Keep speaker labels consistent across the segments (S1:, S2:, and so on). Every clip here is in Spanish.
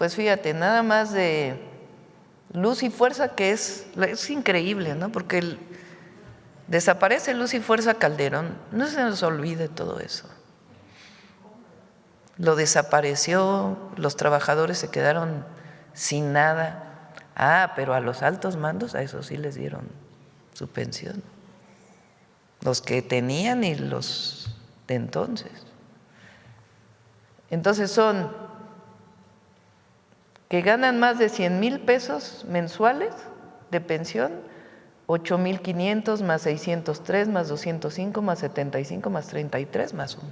S1: Pues fíjate, nada más de Luz y Fuerza, que es increíble, ¿no? Porque desaparece Luz y Fuerza Calderón, no se nos olvide todo eso. Lo desapareció, los trabajadores se quedaron sin nada. Ah, pero a los altos mandos, a eso sí les dieron su pensión. Los que tenían y los de entonces. Entonces son que ganan más de 100,000 pesos mensuales de pensión, 8,500 más 603 más 205 más 75 más 33 más 1.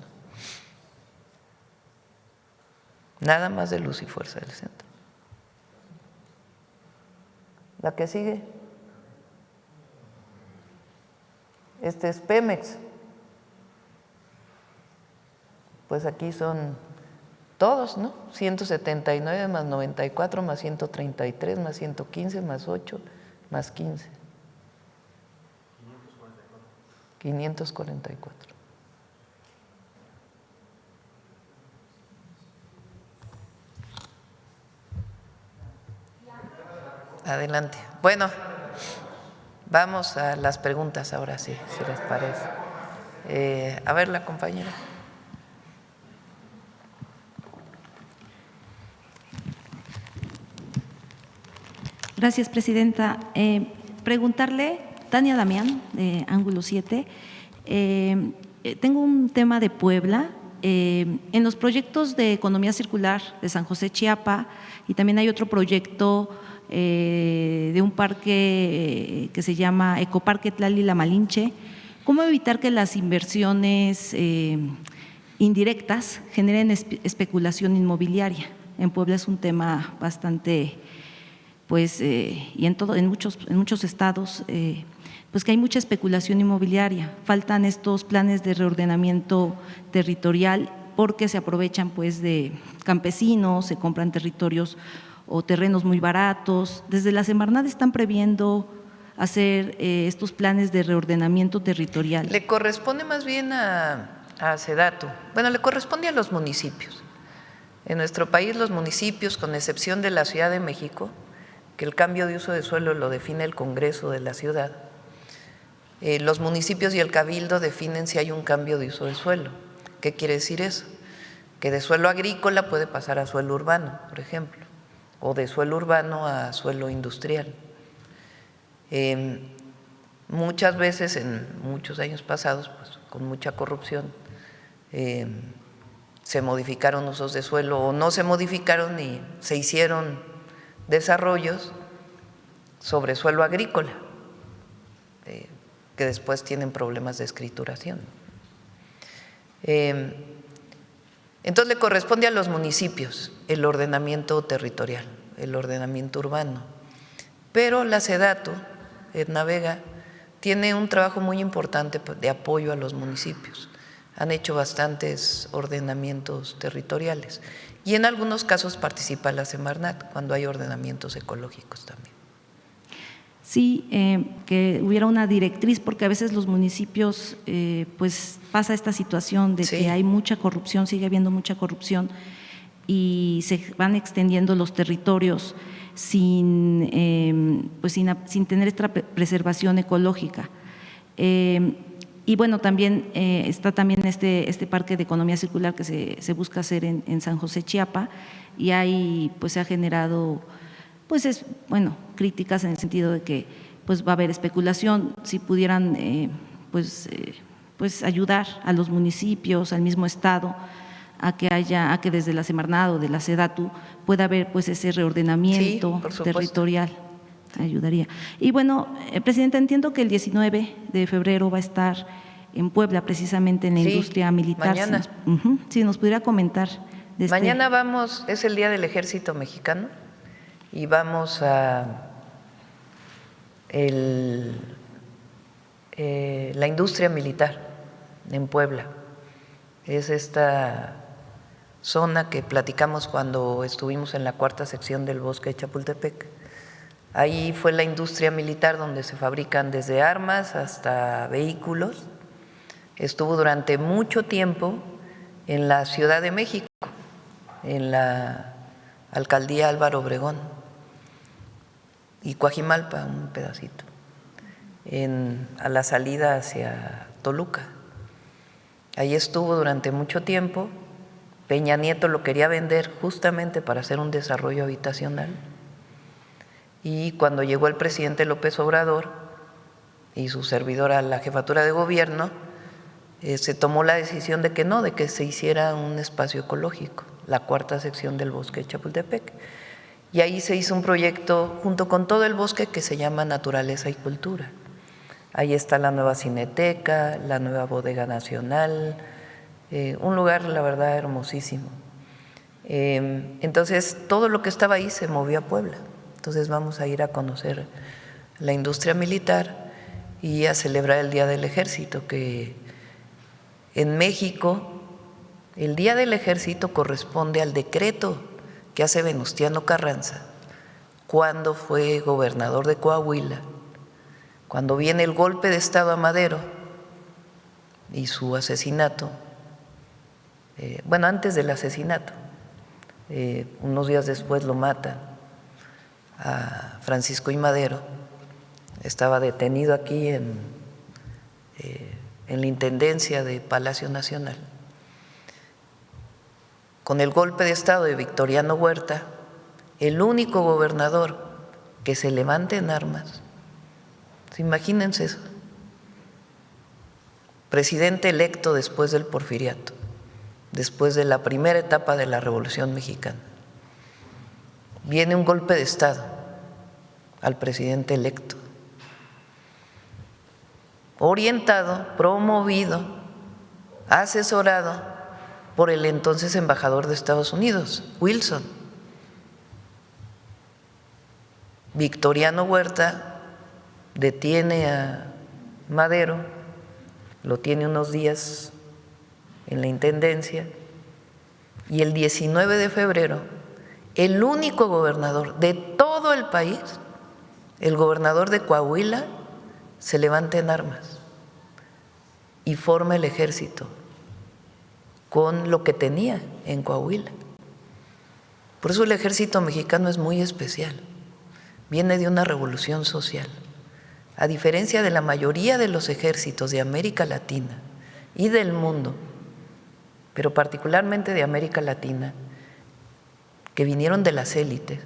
S1: Nada más de Luz y Fuerza del Centro. La que sigue. Este es Pemex. Pues aquí son todos, ¿no? 179 más 94 más 133 más 115 más 8 más 15. 544. Adelante. Bueno, vamos a las preguntas ahora sí, si les parece. A ver, la compañera.
S2: Gracias, presidenta. Preguntarle, Tania Damián, de Ángulo 7, tengo un tema de Puebla. En los proyectos de economía circular de San José Chiapa, y también hay otro proyecto de un parque que se llama Ecoparque Tlali La Malinche. ¿Cómo evitar que las inversiones indirectas generen especulación inmobiliaria? En Puebla es un tema bastante, pues, y en muchos estados, pues que hay mucha especulación inmobiliaria. Faltan estos planes de reordenamiento territorial porque se aprovechan pues de campesinos, se compran territorios o terrenos muy baratos. Desde la Semarnat están previendo hacer estos planes de reordenamiento territorial.
S1: Le corresponde más bien a SEDATU. Bueno, le corresponde a los municipios. En nuestro país los municipios, con excepción de la Ciudad de México, que el cambio de uso de suelo lo define el Congreso de la ciudad, los municipios y el Cabildo definen si hay un cambio de uso de suelo. ¿Qué quiere decir eso? Que de suelo agrícola puede pasar a suelo urbano, por ejemplo, o de suelo urbano a suelo industrial. Muchas veces, en muchos años pasados, pues, con mucha corrupción, se modificaron usos de suelo o no se modificaron y se hicieron desarrollos sobre suelo agrícola, que después tienen problemas de escrituración. Entonces le corresponde a los municipios el ordenamiento territorial, el ordenamiento urbano, pero la SEDATU, Edna Vega, tiene un trabajo muy importante de apoyo a los municipios. Han hecho bastantes ordenamientos territoriales y en algunos casos participa la Semarnat cuando hay ordenamientos ecológicos también.
S2: Sí, que hubiera una directriz, porque a veces los municipios, pues pasa esta situación de que hay mucha corrupción, sigue habiendo mucha corrupción y se van extendiendo los territorios sin tener esta preservación ecológica. Y bueno, también está también este parque de economía circular que se busca hacer en San José Chiapa, y ahí pues se ha generado críticas en el sentido de que pues va a haber especulación. Si pudieran ayudar a los municipios, al mismo estado, a que desde la Semarnat o de la SEDATU pueda haber pues ese reordenamiento territorial, ayudaría. Y bueno, Presidenta, entiendo que el 19 de febrero va a estar en Puebla, precisamente en la industria militar.
S1: Mañana.
S2: Si nos pudiera comentar.
S1: Mañana vamos, es el Día del Ejército Mexicano, y vamos a la industria militar en Puebla. Es esta zona que platicamos cuando estuvimos en la 4ª sección del Bosque de Chapultepec. Ahí fue la industria militar donde se fabrican desde armas hasta vehículos. Estuvo durante mucho tiempo en la Ciudad de México, en la Alcaldía Álvaro Obregón y Coajimalpa, un pedacito, a la salida hacia Toluca. Ahí estuvo durante mucho tiempo. Peña Nieto lo quería vender justamente para hacer un desarrollo habitacional. Y cuando llegó el presidente López Obrador y su servidora a la jefatura de gobierno, se tomó la decisión de que no, de que se hiciera un espacio ecológico, la cuarta sección del bosque de Chapultepec. Y ahí se hizo un proyecto junto con todo el bosque que se llama Naturaleza y Cultura. Ahí está la nueva Cineteca, la nueva Bodega Nacional, un lugar, la verdad, hermosísimo. Entonces, todo lo que estaba ahí se movió a Puebla. Entonces, vamos a ir a conocer la industria militar y a celebrar el Día del Ejército, que en México el Día del Ejército corresponde al decreto que hace Venustiano Carranza cuando fue gobernador de Coahuila, cuando viene el golpe de Estado a Madero y su asesinato. Bueno, antes del asesinato, unos días después lo matan a Francisco I. Madero. Estaba detenido aquí en la intendencia de Palacio Nacional. Con el golpe de Estado de Victoriano Huerta, el único gobernador que se levante en armas, imagínense eso, presidente electo después del Porfiriato, después de la primera etapa de la Revolución Mexicana. Viene un golpe de Estado al presidente electo, orientado, promovido, asesorado por el entonces embajador de Estados Unidos, Wilson. Victoriano Huerta detiene a Madero, lo tiene unos días en la intendencia, y el 19 de febrero, el único gobernador de todo el país, el gobernador de Coahuila, se levanta en armas y forma el ejército con lo que tenía en Coahuila. Por eso el ejército mexicano es muy especial, viene de una revolución social. A diferencia de la mayoría de los ejércitos de América Latina y del mundo, pero particularmente de América Latina, que vinieron de las élites,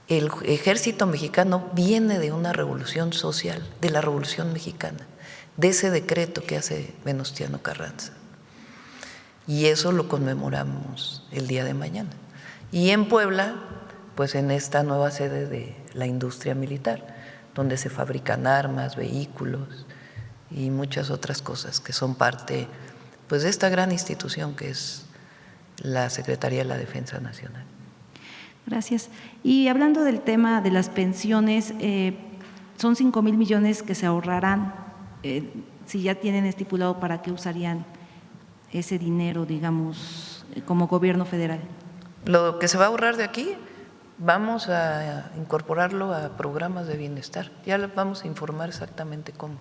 S1: el ejército mexicano viene de una revolución social, de la Revolución Mexicana, de ese decreto que hace Venustiano Carranza. Y eso lo conmemoramos el día de mañana. Y en Puebla, pues en esta nueva sede de la industria militar, donde se fabrican armas, vehículos y muchas otras cosas que son parte, pues, de esta gran institución que es la Secretaría de la Defensa Nacional.
S2: Gracias. Y hablando del tema de las pensiones, son 5,000 millones que se ahorrarán. Si ya tienen estipulado para qué usarían ese dinero, digamos, como gobierno federal.
S1: Lo que se va a ahorrar de aquí, vamos a incorporarlo a programas de bienestar. Ya les vamos a informar exactamente cómo.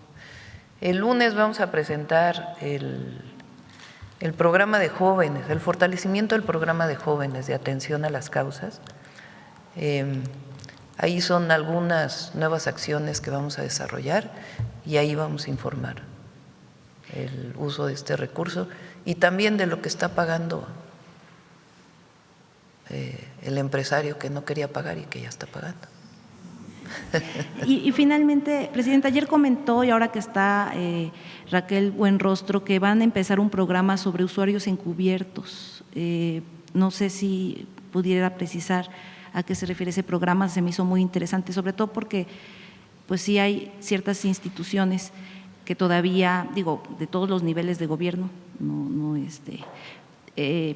S1: El lunes vamos a presentar el programa de jóvenes, el fortalecimiento del programa de jóvenes de atención a las causas. Ahí son algunas nuevas acciones que vamos a desarrollar y ahí vamos a informar el uso de este recurso y también de lo que está pagando el empresario que no quería pagar y que ya está pagando.
S2: Y finalmente, Presidenta, ayer comentó, y ahora que está Raquel Buenrostro, que van a empezar un programa sobre usuarios encubiertos. No sé si pudiera precisar a qué se refiere ese programa, se me hizo muy interesante, sobre todo porque pues sí hay ciertas instituciones que todavía, digo, de todos los niveles de gobierno,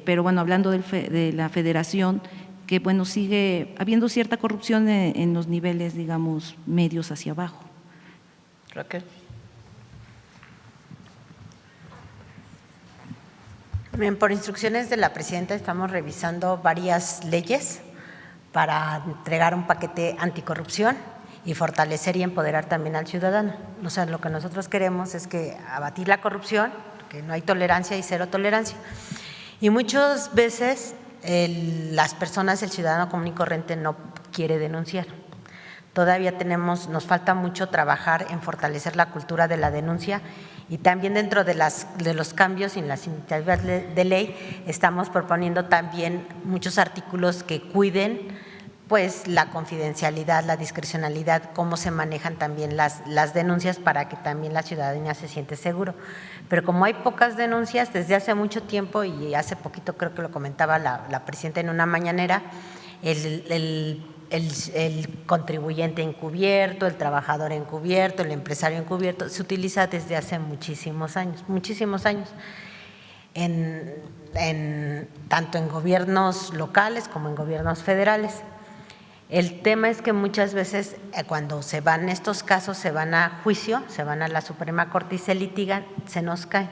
S2: pero bueno, hablando de la federación, que bueno, sigue habiendo cierta corrupción en los niveles, digamos, medios hacia abajo.
S1: Raquel.
S3: Bien, por instrucciones de la presidenta estamos revisando varias leyes para entregar un paquete anticorrupción y fortalecer y empoderar también al ciudadano. O sea, lo que nosotros queremos es que abatir la corrupción, que no hay tolerancia y cero tolerancia. Y muchas veces las personas, el ciudadano común y corriente no quiere denunciar. Todavía nos falta mucho trabajar en fortalecer la cultura de la denuncia, y también dentro de los cambios en las iniciativas de ley estamos proponiendo también muchos artículos que cuiden pues la confidencialidad, la discrecionalidad, cómo se manejan también las denuncias para que también la ciudadanía se siente seguro. Pero como hay pocas denuncias desde hace mucho tiempo, y hace poquito creo que lo comentaba la presidenta en una mañanera, el contribuyente encubierto, el trabajador encubierto, el empresario encubierto, se utiliza desde hace muchísimos años, tanto en gobiernos locales como en gobiernos federales. El tema es que muchas veces cuando se van estos casos, se van a juicio, se van a la Suprema Corte y se litigan, se nos caen,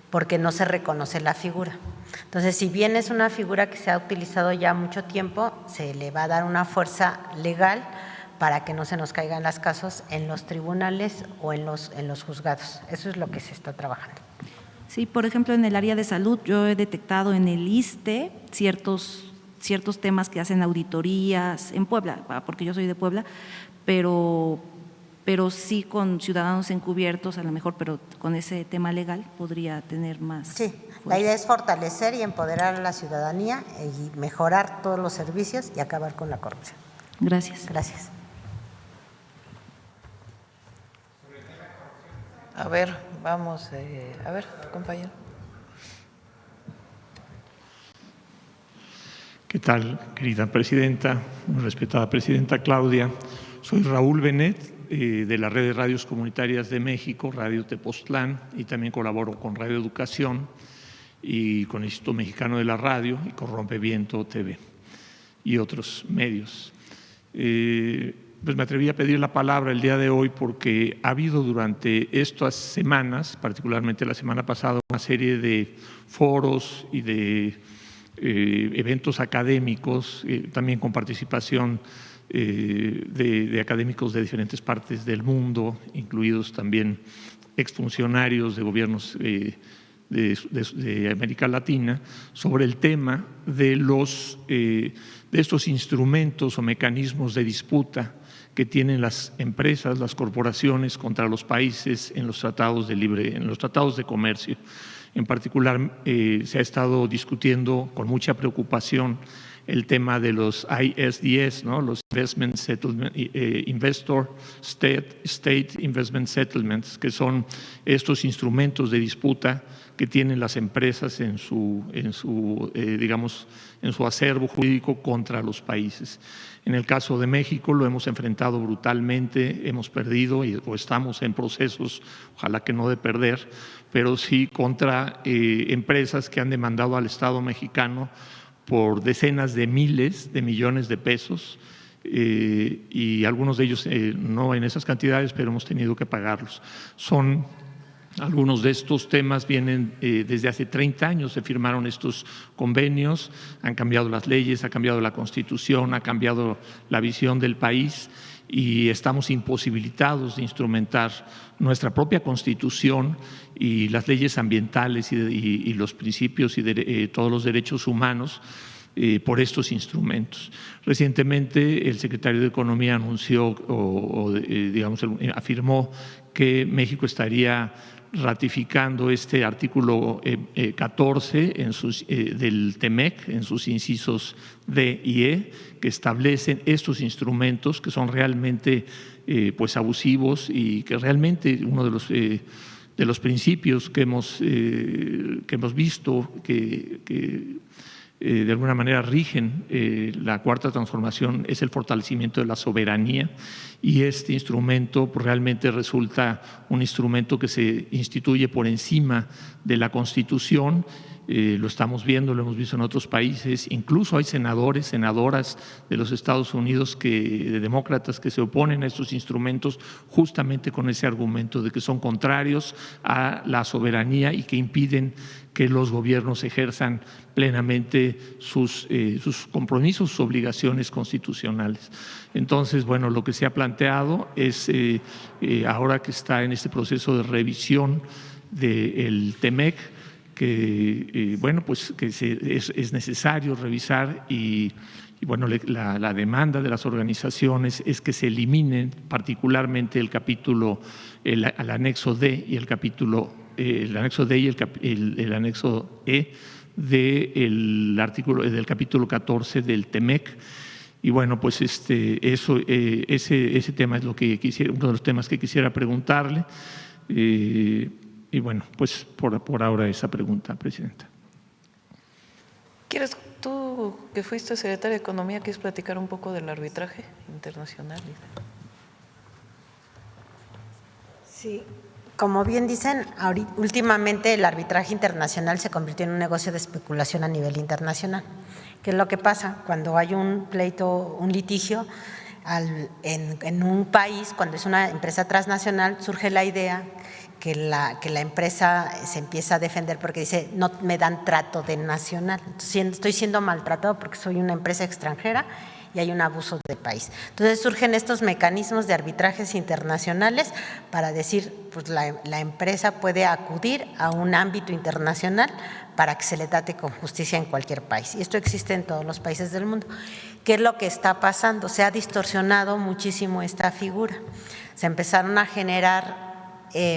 S3: porque no se reconoce la figura. Entonces, si bien es una figura que se ha utilizado ya mucho tiempo, se le va a dar una fuerza legal para que no se nos caigan los casos en los tribunales o en los juzgados. Eso es lo que se está trabajando.
S2: Sí, por ejemplo, en el área de salud yo he detectado en el ISSSTE ciertos temas que hacen auditorías en Puebla, porque yo soy de Puebla, pero sí con ciudadanos encubiertos a lo mejor, pero con ese tema legal podría tener más.
S3: Sí, la idea es fortalecer y empoderar a la ciudadanía y mejorar todos los servicios y acabar con la corrupción.
S2: Gracias.
S3: Gracias.
S1: A ver, vamos, a ver, compañero.
S4: ¿Qué tal, querida presidenta, muy respetada presidenta Claudia? Soy Raúl Benet, de la Red de Radios Comunitarias de México, Radio Tepoztlán, y también colaboro con Radio Educación y con el Instituto Mexicano de la Radio y con Rompeviento TV y otros medios. Pues me atreví a pedir la palabra el día de hoy porque ha habido durante estas semanas, particularmente la semana pasada, una serie de foros y de eventos académicos, también con participación de académicos de diferentes partes del mundo, incluidos también exfuncionarios de gobiernos de América Latina, sobre el tema de estos instrumentos o mecanismos de disputa que tienen las empresas, las corporaciones contra los países en los tratados de comercio. En particular, se ha estado discutiendo con mucha preocupación el tema de los ISDS, ¿no? Los Investment Settlement, Investor State Investment Settlements, que son estos instrumentos de disputa que tienen las empresas en su acervo jurídico contra los países. En el caso de México lo hemos enfrentado brutalmente, hemos perdido o estamos en procesos, ojalá que no de perder, pero sí contra empresas que han demandado al Estado mexicano por decenas de miles de millones de pesos, y algunos de ellos no en esas cantidades, pero hemos tenido que pagarlos. Algunos de estos temas vienen desde hace 30 años, se firmaron estos convenios, han cambiado las leyes, ha cambiado la Constitución, ha cambiado la visión del país y estamos imposibilitados de instrumentar nuestra propia Constitución y las leyes ambientales y los principios y todos los derechos humanos por estos instrumentos. Recientemente el secretario de Economía anunció afirmó que México estaría ratificando este artículo 14 del TEMEC en sus incisos D y E, que establecen estos instrumentos que son realmente abusivos y que realmente uno de los principios que hemos visto que de alguna manera rigen la cuarta transformación es el fortalecimiento de la soberanía, y este instrumento realmente resulta un instrumento que se instituye por encima de la Constitución. Lo estamos viendo, lo hemos visto en otros países, incluso hay senadores, senadoras de los Estados Unidos, de demócratas, que se oponen a estos instrumentos justamente con ese argumento de que son contrarios a la soberanía y que impiden que los gobiernos ejerzan plenamente sus compromisos, sus obligaciones constitucionales. Entonces, bueno, lo que se ha planteado es, ahora que está en este proceso de revisión del TEMEC, bueno, pues que es necesario revisar y bueno, la demanda de las organizaciones es que se eliminen particularmente el capítulo, el anexo D y el capítulo, el anexo D y el anexo E del capítulo 14 del TEMEC. Y bueno, pues ese tema es uno de los temas que quisiera preguntarle. Y bueno, pues por ahora esa pregunta, Presidenta.
S1: ¿Quieres, tú que fuiste secretaria de Economía, quieres platicar un poco del arbitraje internacional?
S3: Sí, como bien dicen, últimamente el arbitraje internacional se convirtió en un negocio de especulación a nivel internacional. ¿Qué es lo que pasa? Cuando hay un pleito, un litigio en un país, cuando es una empresa transnacional, surge la idea que la empresa se empieza a defender porque dice, no me dan trato de nacional, entonces, estoy siendo maltratado porque soy una empresa extranjera y hay un abuso del país. Entonces surgen estos mecanismos de arbitrajes internacionales para decir, pues la empresa puede acudir a un ámbito internacional para que se le trate con justicia en cualquier país. Y esto existe en todos los países del mundo. ¿Qué es lo que está pasando? Se ha distorsionado muchísimo esta figura. Se empezaron a generar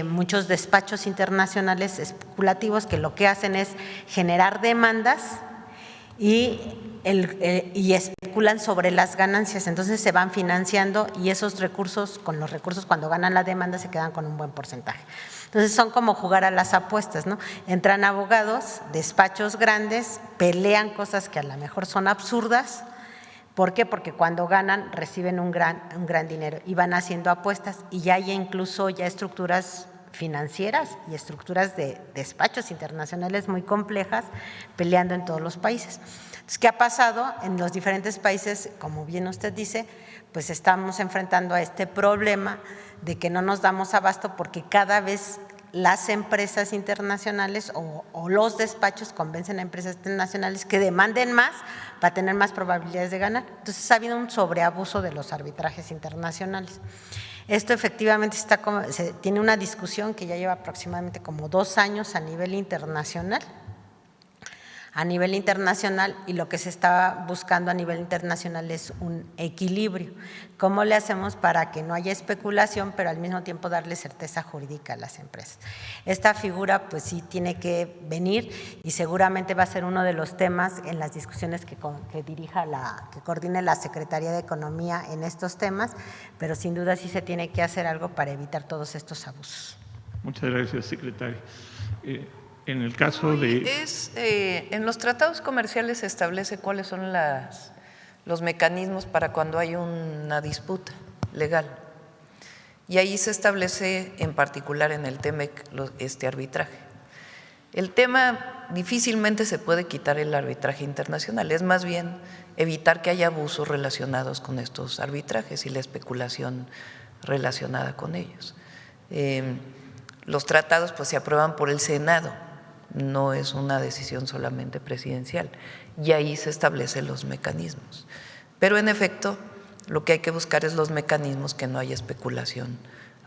S3: muchos despachos internacionales especulativos que lo que hacen es generar demandas y especulan sobre las ganancias, entonces se van financiando y esos recursos, con los recursos cuando ganan la demanda se quedan con un buen porcentaje. Entonces son como jugar a las apuestas, ¿no? Entran abogados, despachos grandes, pelean cosas que a lo mejor son absurdas. ¿Por qué? Porque cuando ganan reciben un gran dinero y van haciendo apuestas y ya hay incluso ya estructuras financieras y estructuras de despachos internacionales muy complejas peleando en todos los países. Entonces, ¿qué ha pasado? En los diferentes países, como bien usted dice, pues estamos enfrentando a este problema de que no nos damos abasto porque cada vez las empresas internacionales o los despachos convencen a empresas internacionales que demanden más para tener más probabilidades de ganar. Entonces ha habido un sobreabuso de los arbitrajes internacionales. Esto efectivamente tiene una discusión que ya lleva aproximadamente como 2 años a nivel internacional. Y lo que se está buscando a nivel internacional es un equilibrio. ¿Cómo le hacemos para que no haya especulación, pero al mismo tiempo darle certeza jurídica a las empresas? Esta figura pues sí tiene que venir y seguramente va a ser uno de los temas en las discusiones que coordine la Secretaría de Economía en estos temas, pero sin duda sí se tiene que hacer algo para evitar todos estos abusos.
S4: Muchas gracias, secretaria. En el caso de…
S1: en los tratados comerciales se establece cuáles son los mecanismos para cuando hay una disputa legal. Y ahí se establece en particular en el TEMEC este arbitraje. El tema difícilmente se puede quitar el arbitraje internacional, es más bien evitar que haya abusos relacionados con estos arbitrajes y la especulación relacionada con ellos. Los tratados pues se aprueban por el Senado, no es una decisión solamente presidencial, y ahí se establecen los mecanismos. Pero en efecto, lo que hay que buscar es los mecanismos que no haya especulación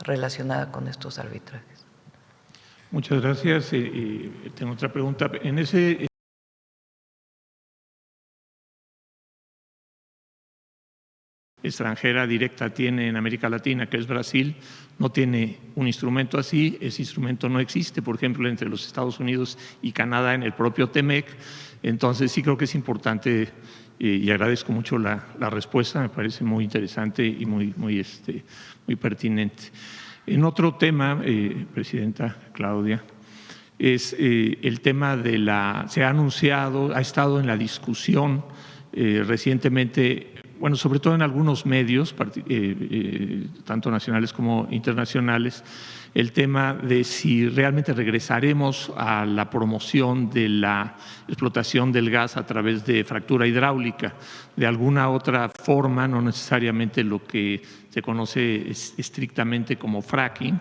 S1: relacionada con estos arbitrajes.
S4: Muchas gracias. Tengo otra pregunta. En ese… extranjera directa tiene en América Latina, que es Brasil, no tiene un instrumento así, ese instrumento no existe, por ejemplo, entre los Estados Unidos y Canadá en el propio TEMEC. Entonces sí creo que es importante y agradezco mucho la respuesta, me parece muy interesante y muy pertinente. En otro tema, Presidenta Claudia, es el tema se ha anunciado, ha estado en la discusión recientemente, bueno, sobre todo en algunos medios, tanto nacionales como internacionales, el tema de si realmente regresaremos a la promoción de la explotación del gas a través de fractura hidráulica, de alguna otra forma, no necesariamente lo que se conoce estrictamente como fracking,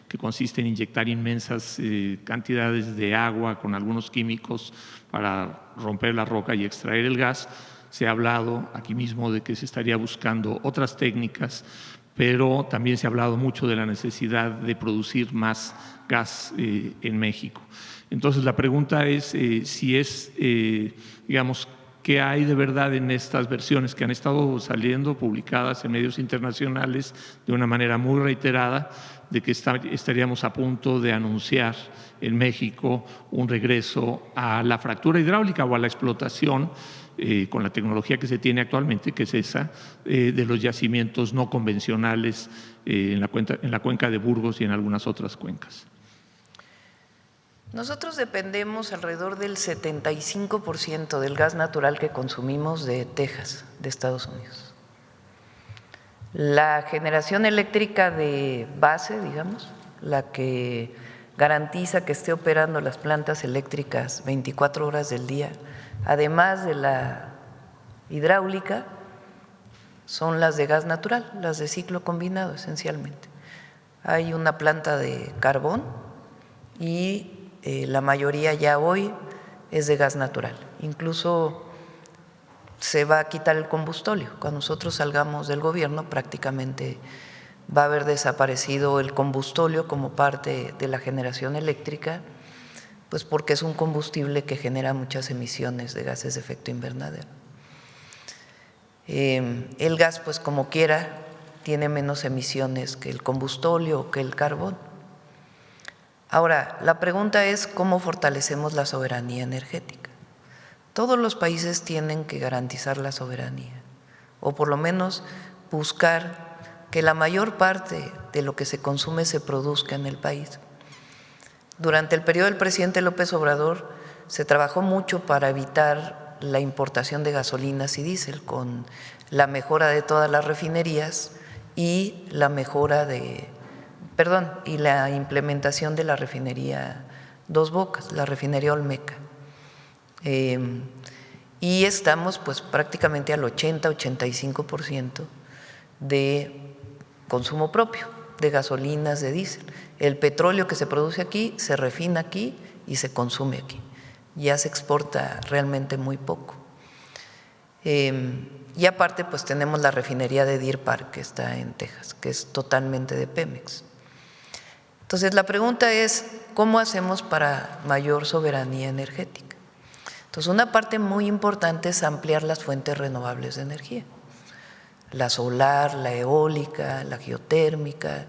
S4: que consiste en inyectar inmensas cantidades de agua con algunos químicos para romper la roca y extraer el gas. Se ha hablado aquí mismo de que se estaría buscando otras técnicas pero también se ha hablado mucho de la necesidad de producir más gas en México. Entonces, la pregunta es si es, digamos, ¿qué hay de verdad en estas versiones que han estado saliendo, publicadas en medios internacionales de una manera muy reiterada, de que estaríamos a punto de anunciar en México un regreso a la fractura hidráulica o a la explotación con la tecnología que se tiene actualmente, que es esa, de los yacimientos no convencionales en la cuenca de Burgos y en algunas otras cuencas?
S1: Nosotros dependemos alrededor del 75% del gas natural que consumimos de Texas, de Estados Unidos. La generación eléctrica de base, digamos, la que garantiza que esté operando las plantas eléctricas 24 horas del día, además de la hidráulica, son las de gas natural, las de ciclo combinado esencialmente. Hay una planta de carbón y la mayoría ya hoy es de gas natural. Incluso se va a quitar el combustóleo. Cuando nosotros salgamos del gobierno prácticamente va a haber desaparecido el combustóleo como parte de la generación eléctrica, pues porque es un combustible que genera muchas emisiones de gases de efecto invernadero. El gas, pues como quiera, tiene menos emisiones que el combustóleo o que el carbón. Ahora, la pregunta es cómo fortalecemos la soberanía energética. Todos los países tienen que garantizar la soberanía, o por lo menos buscar que la mayor parte de lo que se consume se produzca en el país. Durante el periodo del presidente López Obrador se trabajó mucho para evitar la importación de gasolinas y diésel, con la mejora de todas las refinerías y la la implementación de la refinería Dos Bocas, la refinería Olmeca. Y estamos pues prácticamente al 80-85% de consumo propio, de gasolinas, de diésel. El petróleo que se produce aquí se refina aquí y se consume aquí. Ya se exporta realmente muy poco. Y aparte pues tenemos la refinería de Deer Park que está en Texas, que es totalmente de Pemex. Entonces la pregunta es, ¿cómo hacemos para mayor soberanía energética? Entonces una parte muy importante es ampliar las fuentes renovables de energía. La solar, la eólica, la geotérmica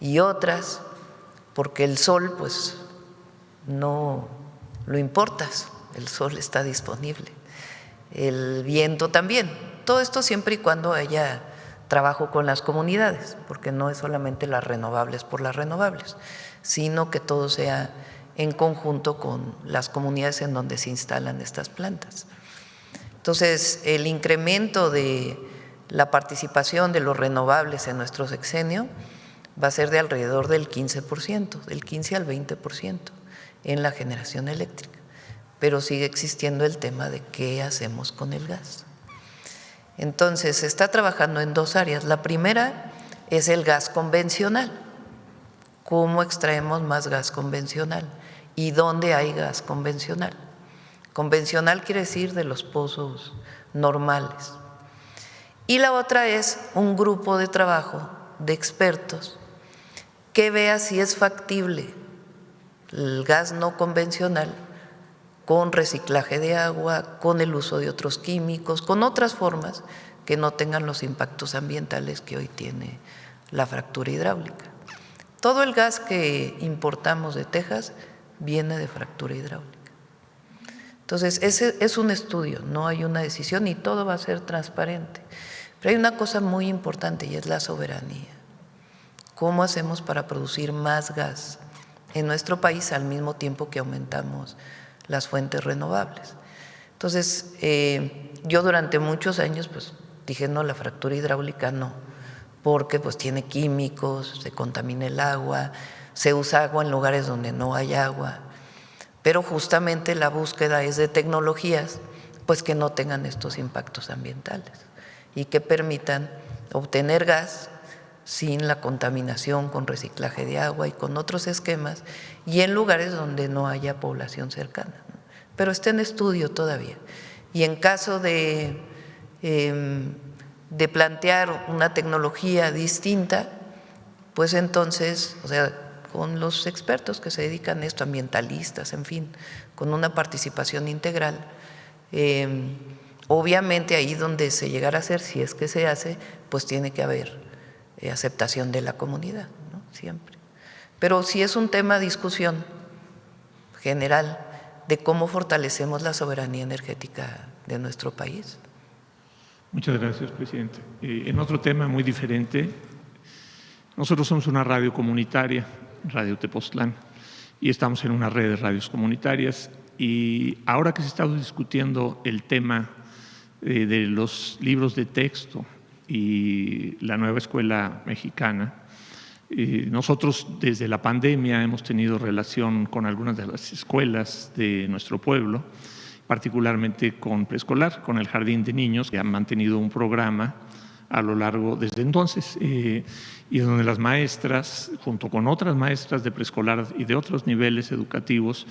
S1: y otras, porque el sol pues no lo importas, el sol está disponible, el viento también, todo esto siempre y cuando haya trabajo con las comunidades, porque no es solamente las renovables por las renovables, sino que todo sea en conjunto con las comunidades en donde se instalan estas plantas. Entonces, el incremento de la participación de los renovables en nuestro sexenio va a ser de alrededor del 15%, del 15 al 20% en la generación eléctrica, pero sigue existiendo el tema de qué hacemos con el gas. Entonces, se está trabajando en dos áreas. La primera es el gas convencional. ¿Cómo extraemos más gas convencional? ¿Y dónde hay gas convencional? Convencional quiere decir de los pozos normales. Y la otra es un grupo de trabajo de expertos que vea si es factible el gas no convencional con reciclaje de agua, con el uso de otros químicos, con otras formas que no tengan los impactos ambientales que hoy tiene la fractura hidráulica. Todo el gas que importamos de Texas viene de fractura hidráulica. Entonces, ese es un estudio, no hay una decisión y todo va a ser transparente. Pero hay una cosa muy importante y es la soberanía. ¿Cómo hacemos para producir más gas en nuestro país al mismo tiempo que aumentamos las fuentes renovables? Entonces, yo durante muchos años pues dije no, la fractura hidráulica no, porque pues tiene químicos, se contamina el agua, se usa agua en lugares donde no hay agua, pero justamente la búsqueda es de tecnologías pues que no tengan estos impactos ambientales y que permitan obtener gas sin la contaminación, con reciclaje de agua y con otros esquemas, y en lugares donde no haya población cercana, ¿no? Pero está en estudio todavía. Y en caso de de plantear una tecnología distinta, pues entonces, o sea, con los expertos que se dedican a esto, ambientalistas, en fin, con una participación integral, obviamente ahí donde se llegara a hacer, si es que se hace, pues tiene que haber aceptación de la comunidad, ¿no? Siempre. Pero sí es un tema de discusión general de cómo fortalecemos la soberanía energética de nuestro país.
S4: Muchas gracias, presidente. En otro tema muy diferente, nosotros somos una radio comunitaria, Radio Tepoztlán, y estamos en una red de radios comunitarias. Y ahora que se está discutiendo el tema de los libros de texto y la nueva escuela mexicana, nosotros desde la pandemia hemos tenido relación con algunas de las escuelas de nuestro pueblo, particularmente con preescolar, con el Jardín de Niños, que han mantenido un programa a lo largo desde entonces, y donde las maestras, junto con otras maestras de preescolar y de otros niveles educativos,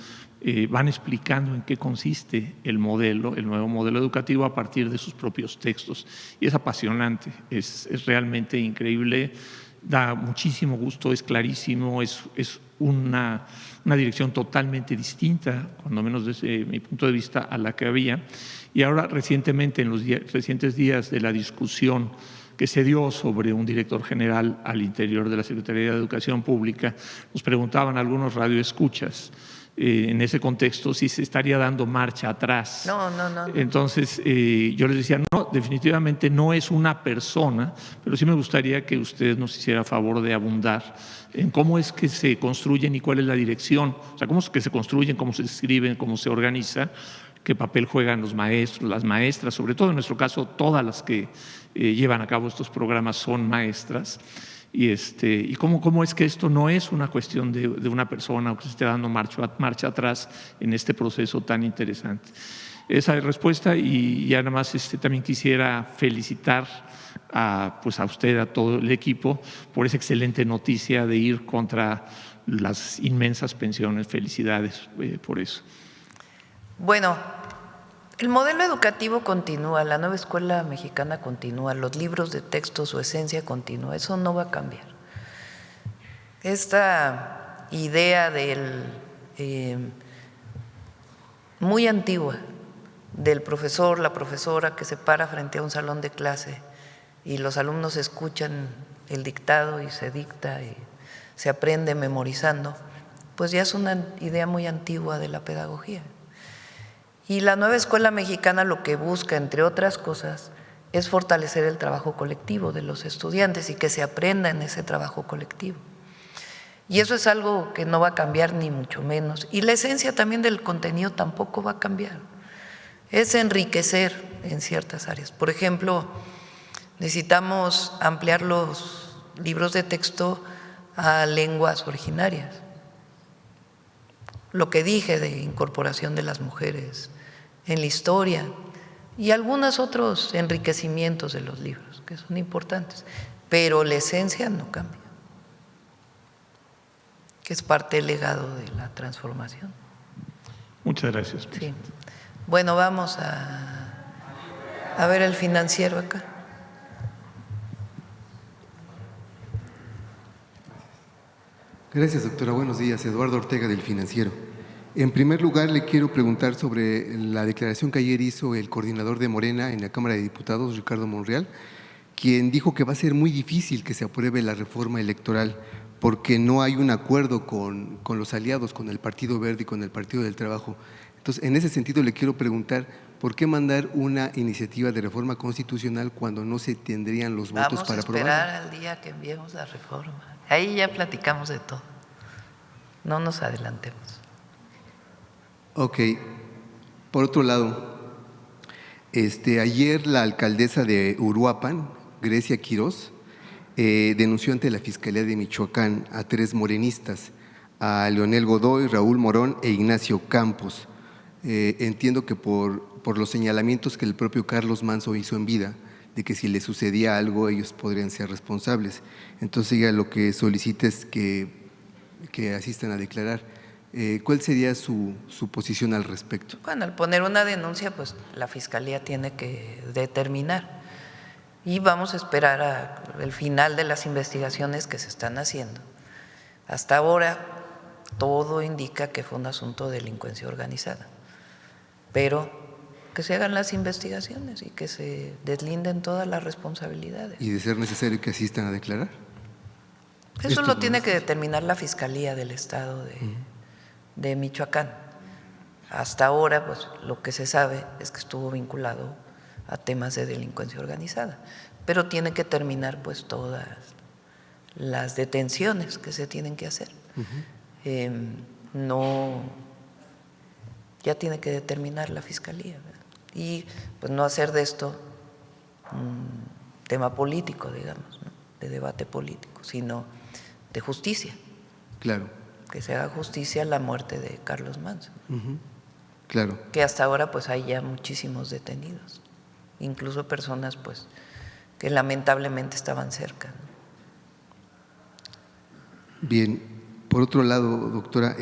S4: van explicando en qué consiste el modelo, el nuevo modelo educativo a partir de sus propios textos. Y es apasionante, es realmente increíble, da muchísimo gusto, es clarísimo, es una dirección totalmente distinta, cuando menos desde mi punto de vista, a la que había. Y ahora recientemente, en los recientes días de la discusión que se dio sobre un director general al interior de la Secretaría de Educación Pública, nos preguntaban algunos radioescuchas en ese contexto si se estaría dando marcha atrás.
S1: No.
S4: Entonces yo les decía, no, definitivamente no es una persona, pero sí me gustaría que usted nos hiciera favor de abundar en cómo es que se construyen y cuál es la dirección, o sea, cómo es que se construyen, cómo se escriben, cómo se organiza, qué papel juegan los maestros, las maestras, sobre todo en nuestro caso, todas las que llevan a cabo estos programas son maestras. Y cómo es que esto no es una cuestión de una persona o que se esté dando marcha atrás en este proceso tan interesante. Esa es respuesta, y ya nada más también quisiera felicitar a usted, a todo el equipo, por esa excelente noticia de ir contra las inmensas pensiones. Felicidades por eso.
S1: Bueno, el modelo educativo continúa, la nueva escuela mexicana continúa, los libros de texto, su esencia continúa, eso no va a cambiar. Esta idea muy antigua del profesor, la profesora que se para frente a un salón de clase y los alumnos escuchan el dictado y se dicta y se aprende memorizando, pues ya es una idea muy antigua de la pedagogía. Y la nueva escuela mexicana lo que busca, entre otras cosas, es fortalecer el trabajo colectivo de los estudiantes y que se aprenda en ese trabajo colectivo. Y eso es algo que no va a cambiar ni mucho menos. Y la esencia también del contenido tampoco va a cambiar. Es enriquecer en ciertas áreas. Por ejemplo, necesitamos ampliar los libros de texto a lenguas originarias. Lo que dije de incorporación de las mujeres en la historia y algunos otros enriquecimientos de los libros que son importantes, pero la esencia no cambia, que es parte del legado de la transformación.
S4: Muchas gracias, presidente.
S1: Sí. Bueno, vamos a ver el financiero acá.
S5: Gracias, doctora. Buenos días. Eduardo Ortega, del Financiero. En primer lugar, le quiero preguntar sobre la declaración que ayer hizo el coordinador de Morena en la Cámara de Diputados, Ricardo Monreal, quien dijo que va a ser muy difícil que se apruebe la reforma electoral porque no hay un acuerdo con los aliados, con el Partido Verde y con el Partido del Trabajo. Entonces, en ese sentido, le quiero preguntar, ¿por qué mandar una iniciativa de reforma constitucional cuando no se tendrían los votos para aprobarla?
S1: Vamos a esperar al día que enviemos la reforma. Ahí ya platicamos de todo. No nos adelantemos.
S5: Ok. Por otro lado, ayer la alcaldesa de Uruapan, Grecia Quirós, denunció ante la Fiscalía de Michoacán a 3 morenistas, a Leonel Godoy, Raúl Morón e Ignacio Campos. Entiendo que por los señalamientos que el propio Carlos Manzo hizo en vida, de que si le sucedía algo ellos podrían ser responsables. Entonces ella lo que solicita es que asistan a declarar. ¿Cuál sería su posición al respecto?
S1: Bueno, al poner una denuncia, pues la Fiscalía tiene que determinar. y vamos a esperar a el final de las investigaciones que se están haciendo. Hasta ahora todo indica que fue un asunto de delincuencia organizada, pero que se hagan las investigaciones y que se deslinden todas las responsabilidades.
S5: ¿Y de ser necesario que asistan a declarar?
S1: Eso lo tiene que determinar la Fiscalía del Estado de Michoacán. Hasta ahora, pues lo que se sabe es que estuvo vinculado a temas de delincuencia organizada, pero tiene que terminar pues todas las detenciones que se tienen que hacer. Ya tiene que determinar la Fiscalía, ¿verdad? Y pues no hacer de esto un tema político, digamos, ¿no?, de debate político, sino de justicia.
S5: Claro.
S1: Que se haga justicia a la muerte de Carlos Manzo.
S5: Claro.
S1: Que hasta ahora pues hay ya muchísimos detenidos, incluso personas pues que lamentablemente estaban cerca, ¿no?
S5: Bien, por otro lado, doctora,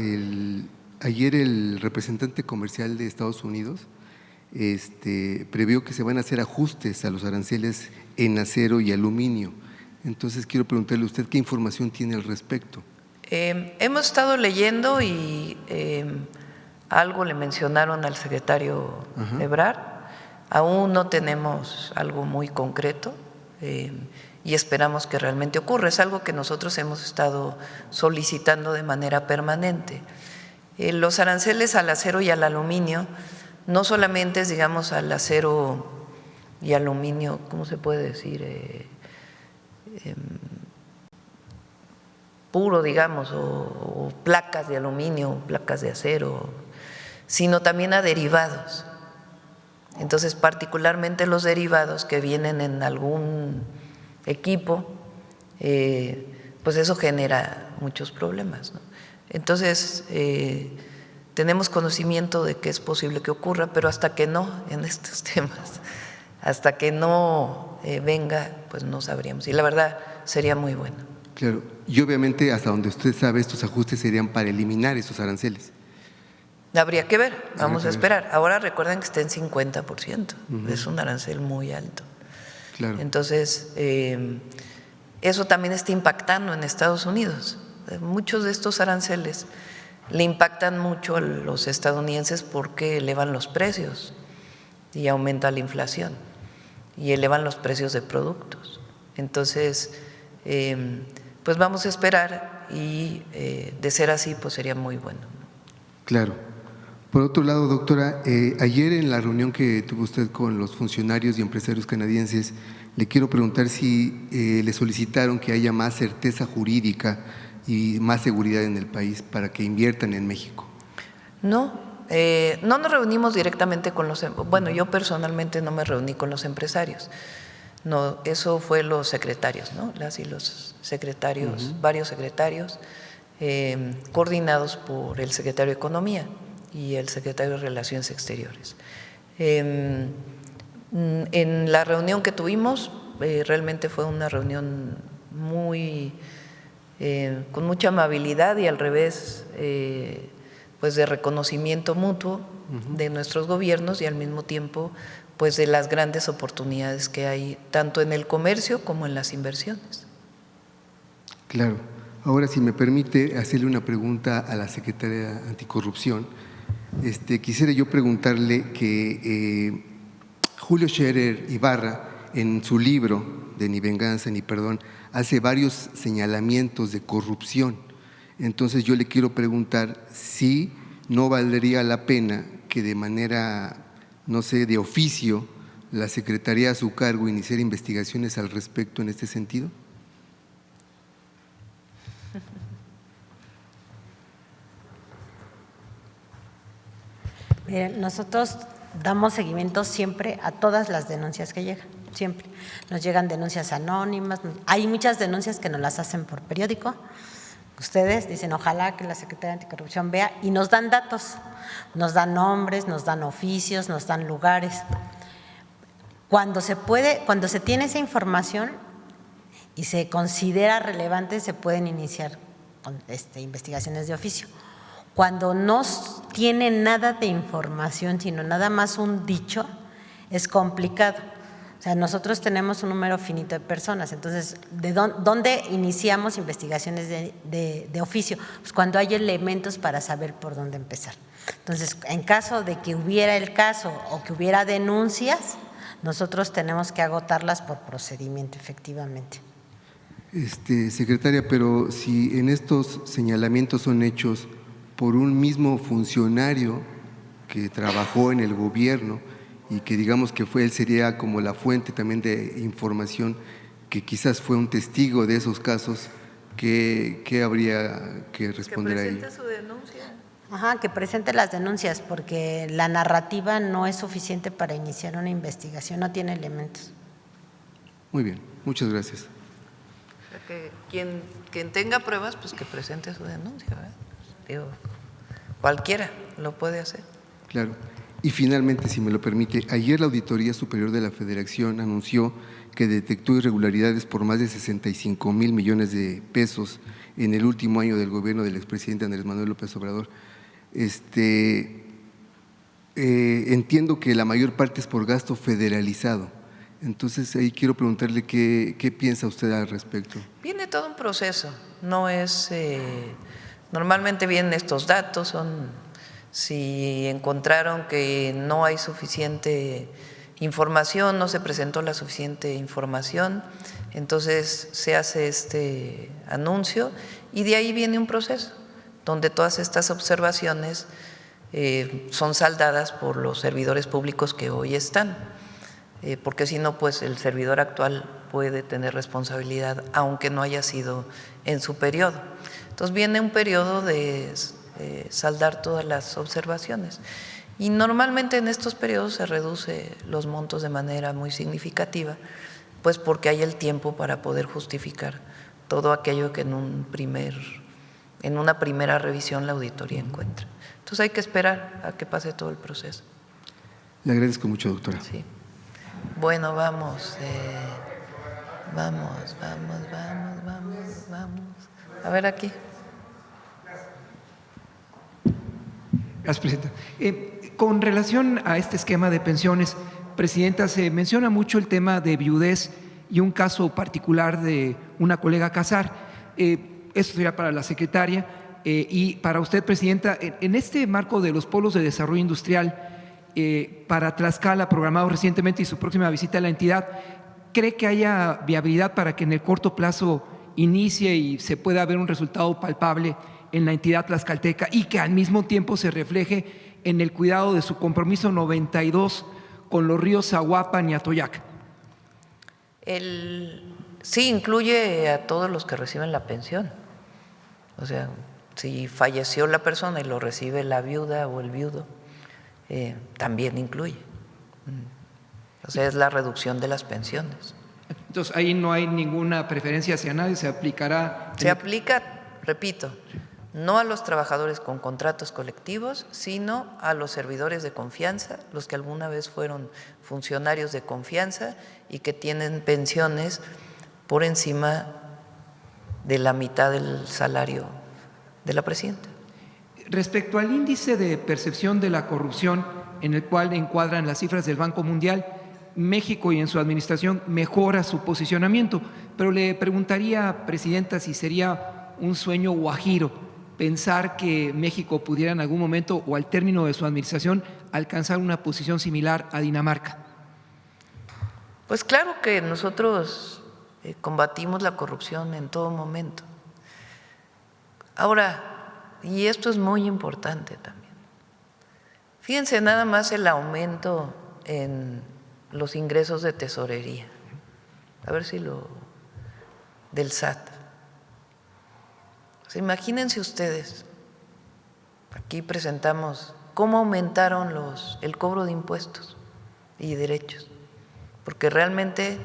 S5: ayer el representante comercial de Estados Unidos previó que se van a hacer ajustes a los aranceles en acero y aluminio. Entonces quiero preguntarle a usted qué información tiene al respecto.
S1: Hemos estado leyendo y algo le mencionaron al secretario Ebrard. Aún no tenemos algo muy concreto y esperamos que realmente ocurra. Es algo que nosotros hemos estado solicitando de manera permanente. Los aranceles al acero y al aluminio no solamente es, digamos, al acero y aluminio, ¿cómo se puede decir?, puro, digamos, o placas de aluminio, placas de acero, sino también a derivados. Entonces, particularmente los derivados que vienen en algún equipo, pues eso genera muchos problemas, ¿no? Entonces, tenemos conocimiento de que es posible que ocurra, pero hasta que no, en estos temas, hasta que no venga, pues no sabríamos. Y la verdad sería muy bueno.
S5: Claro, y obviamente hasta donde usted sabe estos ajustes serían para eliminar esos aranceles.
S1: Habría que ver, vamos a esperar. Ahora recuerden que está en 50%, es un arancel muy alto.
S5: Claro.
S1: Entonces, eso también está impactando en Estados Unidos. Muchos de estos aranceles le impactan mucho a los estadounidenses porque elevan los precios y aumenta la inflación y elevan los precios de productos. Entonces, pues vamos a esperar y de ser así, pues sería muy bueno.
S5: Claro. Por otro lado, doctora, ayer en la reunión que tuvo usted con los funcionarios y empresarios canadienses, le quiero preguntar si le solicitaron que haya más certeza jurídica y más seguridad en el país para que inviertan en México.
S1: No, no nos reunimos directamente con los, bueno, yo personalmente no me reuní con los empresarios. No, eso fue los secretarios, ¿no? Las y los secretarios, varios secretarios, coordinados por el secretario de Economía y el secretario de Relaciones Exteriores. En la reunión que tuvimos, realmente fue una reunión muy, con mucha amabilidad y al revés, pues de reconocimiento mutuo de nuestros gobiernos y al mismo tiempo pues de las grandes oportunidades que hay tanto en el comercio como en las inversiones.
S5: Claro. Ahora, si me permite hacerle una pregunta a la secretaria Anticorrupción, quisiera yo preguntarle que Julio Scherer Ibarra, en su libro de Ni Venganza ni Perdón, hace varios señalamientos de corrupción. Entonces yo le quiero preguntar si no valdría la pena que de manera, no sé, de oficio, la Secretaría a su cargo iniciar investigaciones al respecto en este sentido.
S3: Miren, nosotros damos seguimiento siempre a todas las denuncias que llegan, siempre. Nos llegan denuncias anónimas, hay muchas denuncias que nos las hacen por periódico. Ustedes dicen, ojalá que la Secretaría de Anticorrupción vea y nos dan datos, nos dan nombres, nos dan oficios, nos dan lugares. Cuando se puede, cuando se tiene esa información y se considera relevante, se pueden iniciar investigaciones de oficio. Cuando no tiene nada de información, sino nada más un dicho, es complicado. O sea, nosotros tenemos un número finito de personas, entonces, ¿dónde iniciamos investigaciones de oficio? Pues cuando hay elementos para saber por dónde empezar. Entonces, en caso de que hubiera el caso o que hubiera denuncias, nosotros tenemos que agotarlas por procedimiento, efectivamente.
S5: Secretaria, pero si en estos señalamientos son hechos por un mismo funcionario que trabajó en el gobierno y que digamos que él sería como la fuente también de información, que quizás fue un testigo de esos casos, ¿qué habría que responder a ello?
S1: Que presente su denuncia.
S3: Ajá, que presente las denuncias, porque la narrativa no es suficiente para iniciar una investigación, no tiene elementos.
S5: Muy bien, muchas gracias.
S1: O sea, que quien tenga pruebas, pues que presente su denuncia, ¿verdad? Digo, cualquiera lo puede hacer.
S5: Claro. Y finalmente, si me lo permite, ayer la Auditoría Superior de la Federación anunció que detectó irregularidades por más de 65,000 millones de pesos en el último año del gobierno del expresidente Andrés Manuel López Obrador. Entiendo que la mayor parte es por gasto federalizado. Entonces, ahí quiero preguntarle qué piensa usted al respecto.
S1: Viene todo un proceso, no es… normalmente vienen estos datos, si encontraron que no hay suficiente información, no se presentó la suficiente información, entonces se hace este anuncio y de ahí viene un proceso donde todas estas observaciones son saldadas por los servidores públicos que hoy están, porque si no, pues el servidor actual puede tener responsabilidad, aunque no haya sido en su periodo. Entonces viene un periodo de saldar todas las observaciones y normalmente en estos periodos se reduce los montos de manera muy significativa, pues porque hay el tiempo para poder justificar todo aquello que en una primera revisión la auditoría encuentra. Entonces hay que esperar a que pase todo el proceso.
S5: Le agradezco mucho, doctora.
S1: Sí. Bueno, vamos. A ver aquí.
S6: Gracias, Presidenta. Con relación a este esquema de pensiones, Presidenta, se menciona mucho el tema de viudez y un caso particular de una colega Casar. Esto sería para la secretaria y para usted, Presidenta. En este marco de los polos de desarrollo industrial para Tlaxcala, programado recientemente y su próxima visita a la entidad, ¿cree que haya viabilidad para que en el corto plazo inicie y se pueda ver un resultado palpable en la entidad tlaxcalteca y que al mismo tiempo se refleje en el cuidado de su compromiso 92 con los ríos Zahuapan y Atoyac?
S1: Sí, incluye a todos los que reciben la pensión. O sea, si falleció la persona y lo recibe la viuda o el viudo, también incluye. O sea, es la reducción de las pensiones.
S6: Entonces, ahí no hay ninguna preferencia hacia nadie, se aplicará…
S1: Se aplica, repito, no a los trabajadores con contratos colectivos, sino a los servidores de confianza, los que alguna vez fueron funcionarios de confianza y que tienen pensiones por encima de la mitad del salario de la presidenta.
S6: Respecto al índice de percepción de la corrupción, en el cual encuadran las cifras del Banco Mundial, México y en su administración mejora su posicionamiento, pero le preguntaría, Presidenta, si sería un sueño guajiro pensar que México pudiera en algún momento o al término de su administración alcanzar una posición similar a Dinamarca.
S1: Pues claro que nosotros combatimos la corrupción en todo momento. Ahora, y esto es muy importante también, fíjense nada más el aumento en los ingresos de tesorería, a ver si del SAT. O sea, imagínense ustedes, aquí presentamos cómo aumentaron el cobro de impuestos y derechos, porque realmente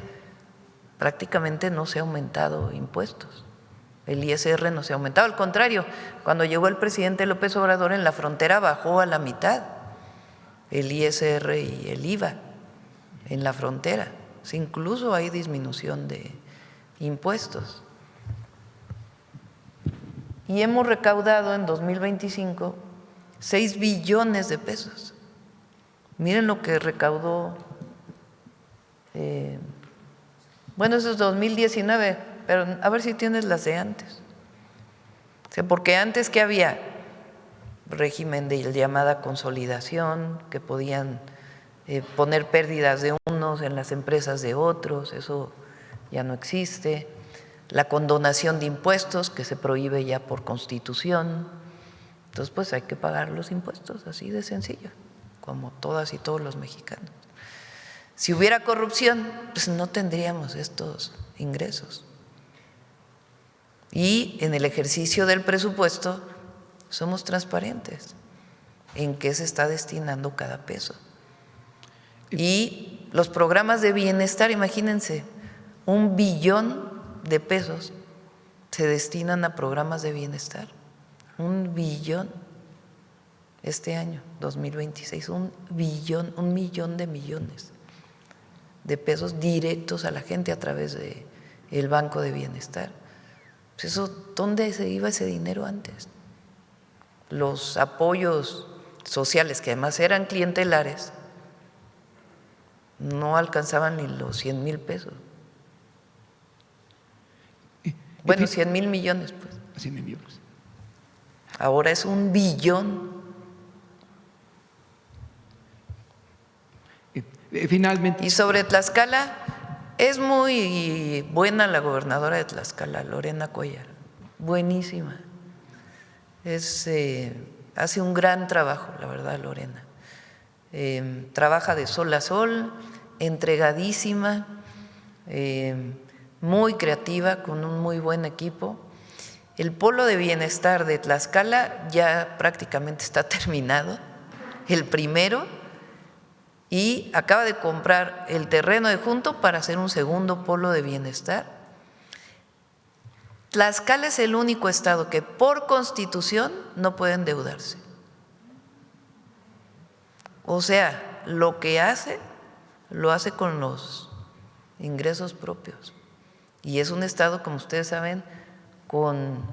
S1: prácticamente no se ha aumentado impuestos. El ISR no se ha aumentado, al contrario, cuando llegó el presidente López Obrador en la frontera bajó a la mitad el ISR y el IVA en la frontera. O sea, incluso hay disminución de impuestos. Y hemos recaudado en 2025 6 billones de pesos. Miren lo que recaudó Bueno, eso es 2019, pero a ver si tienes las de antes. O sea, porque antes que había régimen de llamada consolidación, que podían poner pérdidas de unos en las empresas de otros, eso ya no existe. La condonación de impuestos, que se prohíbe ya por Constitución. Entonces, pues hay que pagar los impuestos, así de sencillo, como todas y todos los mexicanos. Si hubiera corrupción, pues no tendríamos estos ingresos. Y en el ejercicio del presupuesto somos transparentes en qué se está destinando cada peso. Y los programas de bienestar, imagínense, 1 billón de pesos se destinan a programas de bienestar. 1 billón este año, 2026, 1 billón, 1 millón de millones de pesos directos a la gente a través del Banco de Bienestar. Pues eso, ¿dónde se iba ese dinero antes? Los apoyos sociales, que además eran clientelares, no alcanzaban ni los 100,000 pesos. Bueno, 100,000 millones, pues.
S6: 100,000 millones.
S1: Ahora es 1 billón.
S6: Finalmente.
S1: Y sobre Tlaxcala, es muy buena la gobernadora de Tlaxcala, Lorena Cuéllar, buenísima. Hace un gran trabajo, la verdad, Lorena. Trabaja de sol a sol, entregadísima, muy creativa, con un muy buen equipo. El polo de bienestar de Tlaxcala ya prácticamente está terminado, el primero, y acaba de comprar el terreno de junto para hacer un segundo polo de bienestar. Tlaxcala es el único estado que por Constitución no puede endeudarse. O sea, lo que hace, lo hace con los ingresos propios. Y es un estado, como ustedes saben, con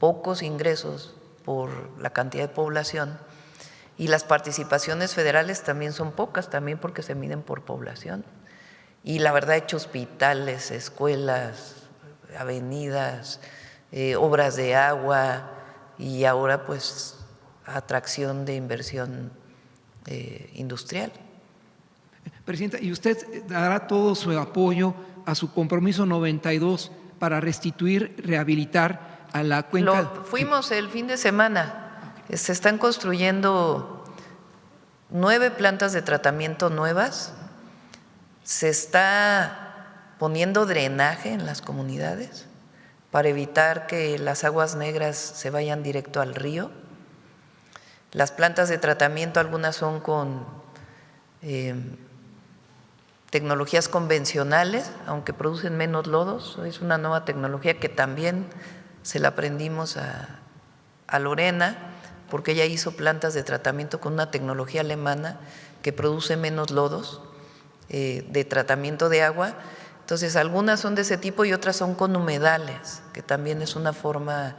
S1: pocos ingresos por la cantidad de población, y las participaciones federales también son pocas, también porque se miden por población. Y la verdad, he hecho hospitales, escuelas, avenidas, obras de agua, y ahora pues atracción de inversión industrial.
S6: Presidenta, ¿y usted dará todo su apoyo a su compromiso 92 para restituir, rehabilitar a la cuenca?
S1: Fuimos el fin de semana. Se están construyendo 9 plantas de tratamiento nuevas, se está poniendo drenaje en las comunidades para evitar que las aguas negras se vayan directo al río. Las plantas de tratamiento, algunas son con tecnologías convencionales, aunque producen menos lodos. Es una nueva tecnología que también se la aprendimos a Lorena, porque ella hizo plantas de tratamiento con una tecnología alemana que produce menos lodos de tratamiento de agua. Entonces, algunas son de ese tipo y otras son con humedales, que también es una forma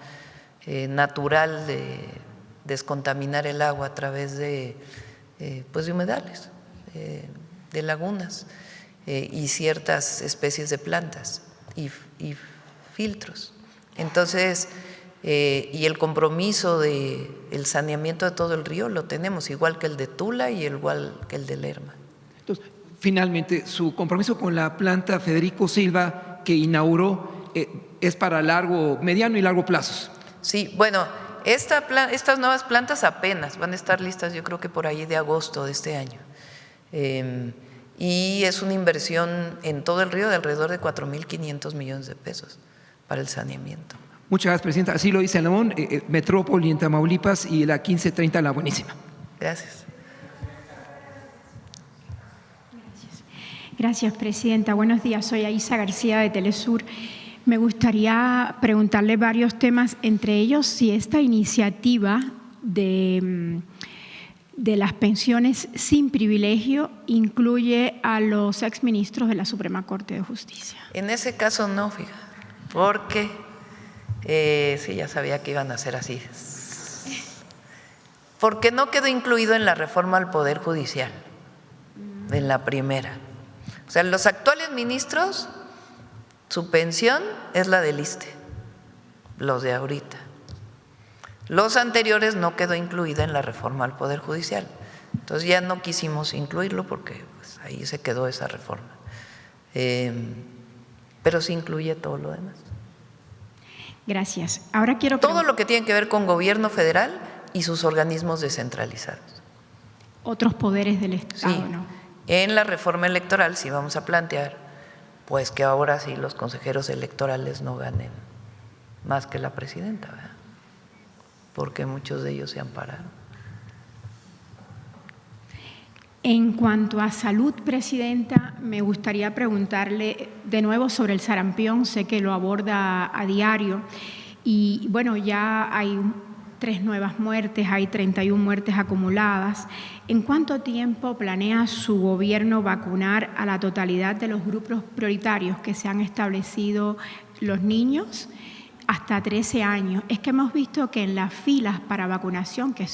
S1: natural de descontaminar el agua a través de humedales, de lagunas y ciertas especies de plantas y filtros. Entonces, y el compromiso del saneamiento de todo el río lo tenemos, igual que el de Tula y igual que el de Lerma.
S6: Entonces, finalmente, su compromiso con la planta Federico Silva que inauguró es para mediano y largo plazos.
S1: Sí, bueno, estas nuevas plantas apenas van a estar listas, yo creo que por ahí de agosto de este año. Y es una inversión en todo el río de alrededor de 4,500 millones de pesos para el saneamiento.
S6: Muchas gracias, Presidenta. Así lo dice Lamón, Metrópoli en Tamaulipas y la 1530 en La Buenísima.
S1: Gracias.
S7: Gracias, Presidenta. Buenos días. Soy Aisa García de Telesur. Me gustaría preguntarle varios temas, entre ellos si esta iniciativa de las pensiones sin privilegio incluye a los exministros de la Suprema Corte de Justicia.
S1: En ese caso no, fíjate, porque sí, ya sabía que iban a ser así. Porque no quedó incluido en la reforma al Poder Judicial, en la primera. O sea, los actuales ministros, su pensión es la del ISSSTE, los de ahorita. Los anteriores no quedó incluida en la reforma al Poder Judicial. Entonces ya no quisimos incluirlo porque pues, ahí se quedó esa reforma. Pero sí incluye todo lo demás.
S7: Gracias. Ahora quiero
S1: todo lo que tiene que ver con gobierno federal y sus organismos descentralizados.
S7: Otros poderes del Estado,
S1: sí,
S7: ¿no?
S1: En la reforma electoral sí vamos a plantear pues que ahora sí los consejeros electorales no ganen más que la presidenta, ¿verdad? Porque muchos de ellos se ampararon.
S7: En cuanto a salud, Presidenta, me gustaría preguntarle de nuevo sobre el sarampión. Sé que lo aborda a diario y, bueno, ya hay 3 nuevas muertes, hay 31 muertes acumuladas. ¿En cuánto tiempo planea su gobierno vacunar a la totalidad de los grupos prioritarios que se han establecido los niños hasta 13 años? Es que hemos visto que en las filas para vacunación, que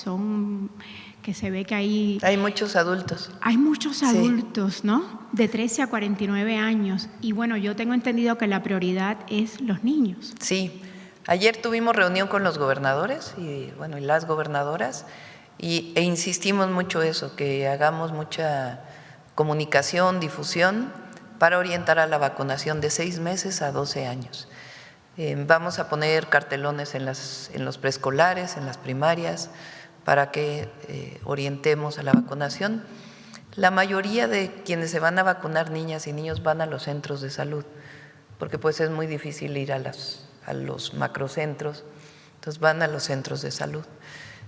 S7: se ve que hay
S1: muchos adultos.
S7: Hay muchos adultos, sí, ¿no? De 13 a 49 años. Y bueno, yo tengo entendido que la prioridad es los niños.
S1: Sí. Ayer tuvimos reunión con los gobernadores y las gobernadoras e insistimos mucho eso, que hagamos mucha comunicación, difusión para orientar a la vacunación de 6 meses a 12 años. Vamos a poner cartelones en los preescolares, en las primarias, para que orientemos a la vacunación. La mayoría de quienes se van a vacunar, niñas y niños, van a los centros de salud, porque pues es muy difícil ir a los macrocentros, entonces van a los centros de salud.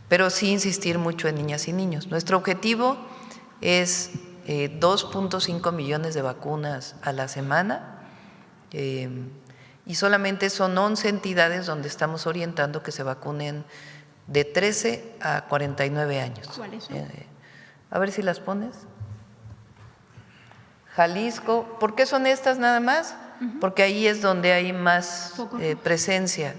S1: Pero sí insistir mucho en niñas y niños. Nuestro objetivo es 2.5 millones de vacunas a la semana y solamente son 11 entidades donde estamos orientando que se vacunen de 13 a 49 años.
S7: ¿Cuáles son?
S1: A ver si las pones. Jalisco, ¿por qué son estas nada más? Porque ahí es donde hay más presencia,